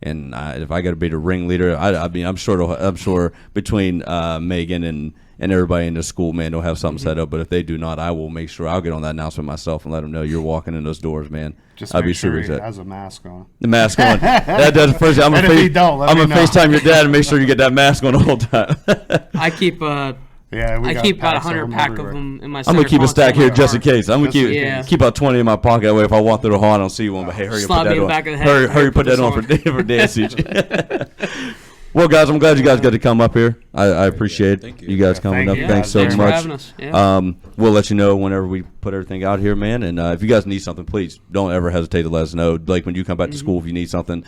And if I got to be the ringleader, I mean, I'm sure between Megan and everybody in the school, man, they'll have something set up. But if they do not, I will make sure I'll get on that announcement myself and let them know you're walking in those doors, man. Just I'll make be sure super he excited. has a mask on. The mask on. That does first. I'm And if he don't, let I'm me gonna know. FaceTime your dad and make sure you get that mask on the whole time. I keep Yeah, we I got keep about packs 100 pack of everywhere. them in my. I'm gonna keep a stack here just in case. I'm gonna Just in keep case. keep about 20 in my pocket. That way, if I walk through the hall, I don't see one. But hey, hurry up, Slap put me that in on. the back of the head. Hurry, put that this on for Dan CG. Well, guys, I'm glad you guys got to come up here. I appreciate Thank you you. guys Yeah, coming thank up. you. Thanks so Thanks for much. having us. Yeah. We'll let you know whenever we put everything out here, man. And if you guys need something, please don't ever hesitate to let us know. Like when you come back to school, if you need something.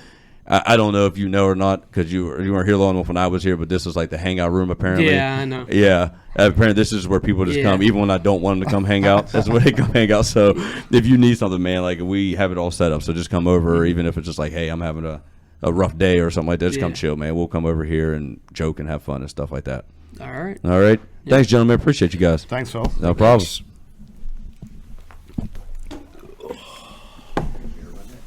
I don't know if you know or not because you weren't here long enough when I was here, but this is like the hangout room apparently. Yeah, I know. Yeah, apparently this is where people just come, even when I don't want them to come hang out. That's where they come hang out. So if you need something, man, like we have it all set up. So just come over, even if it's just like, hey, I'm having a rough day or something like that. Just come chill, man. We'll come over here and joke and have fun and stuff like that. All right. All right. Thanks, gentlemen. Appreciate you guys. Thanks, Phil. No problem. Thanks.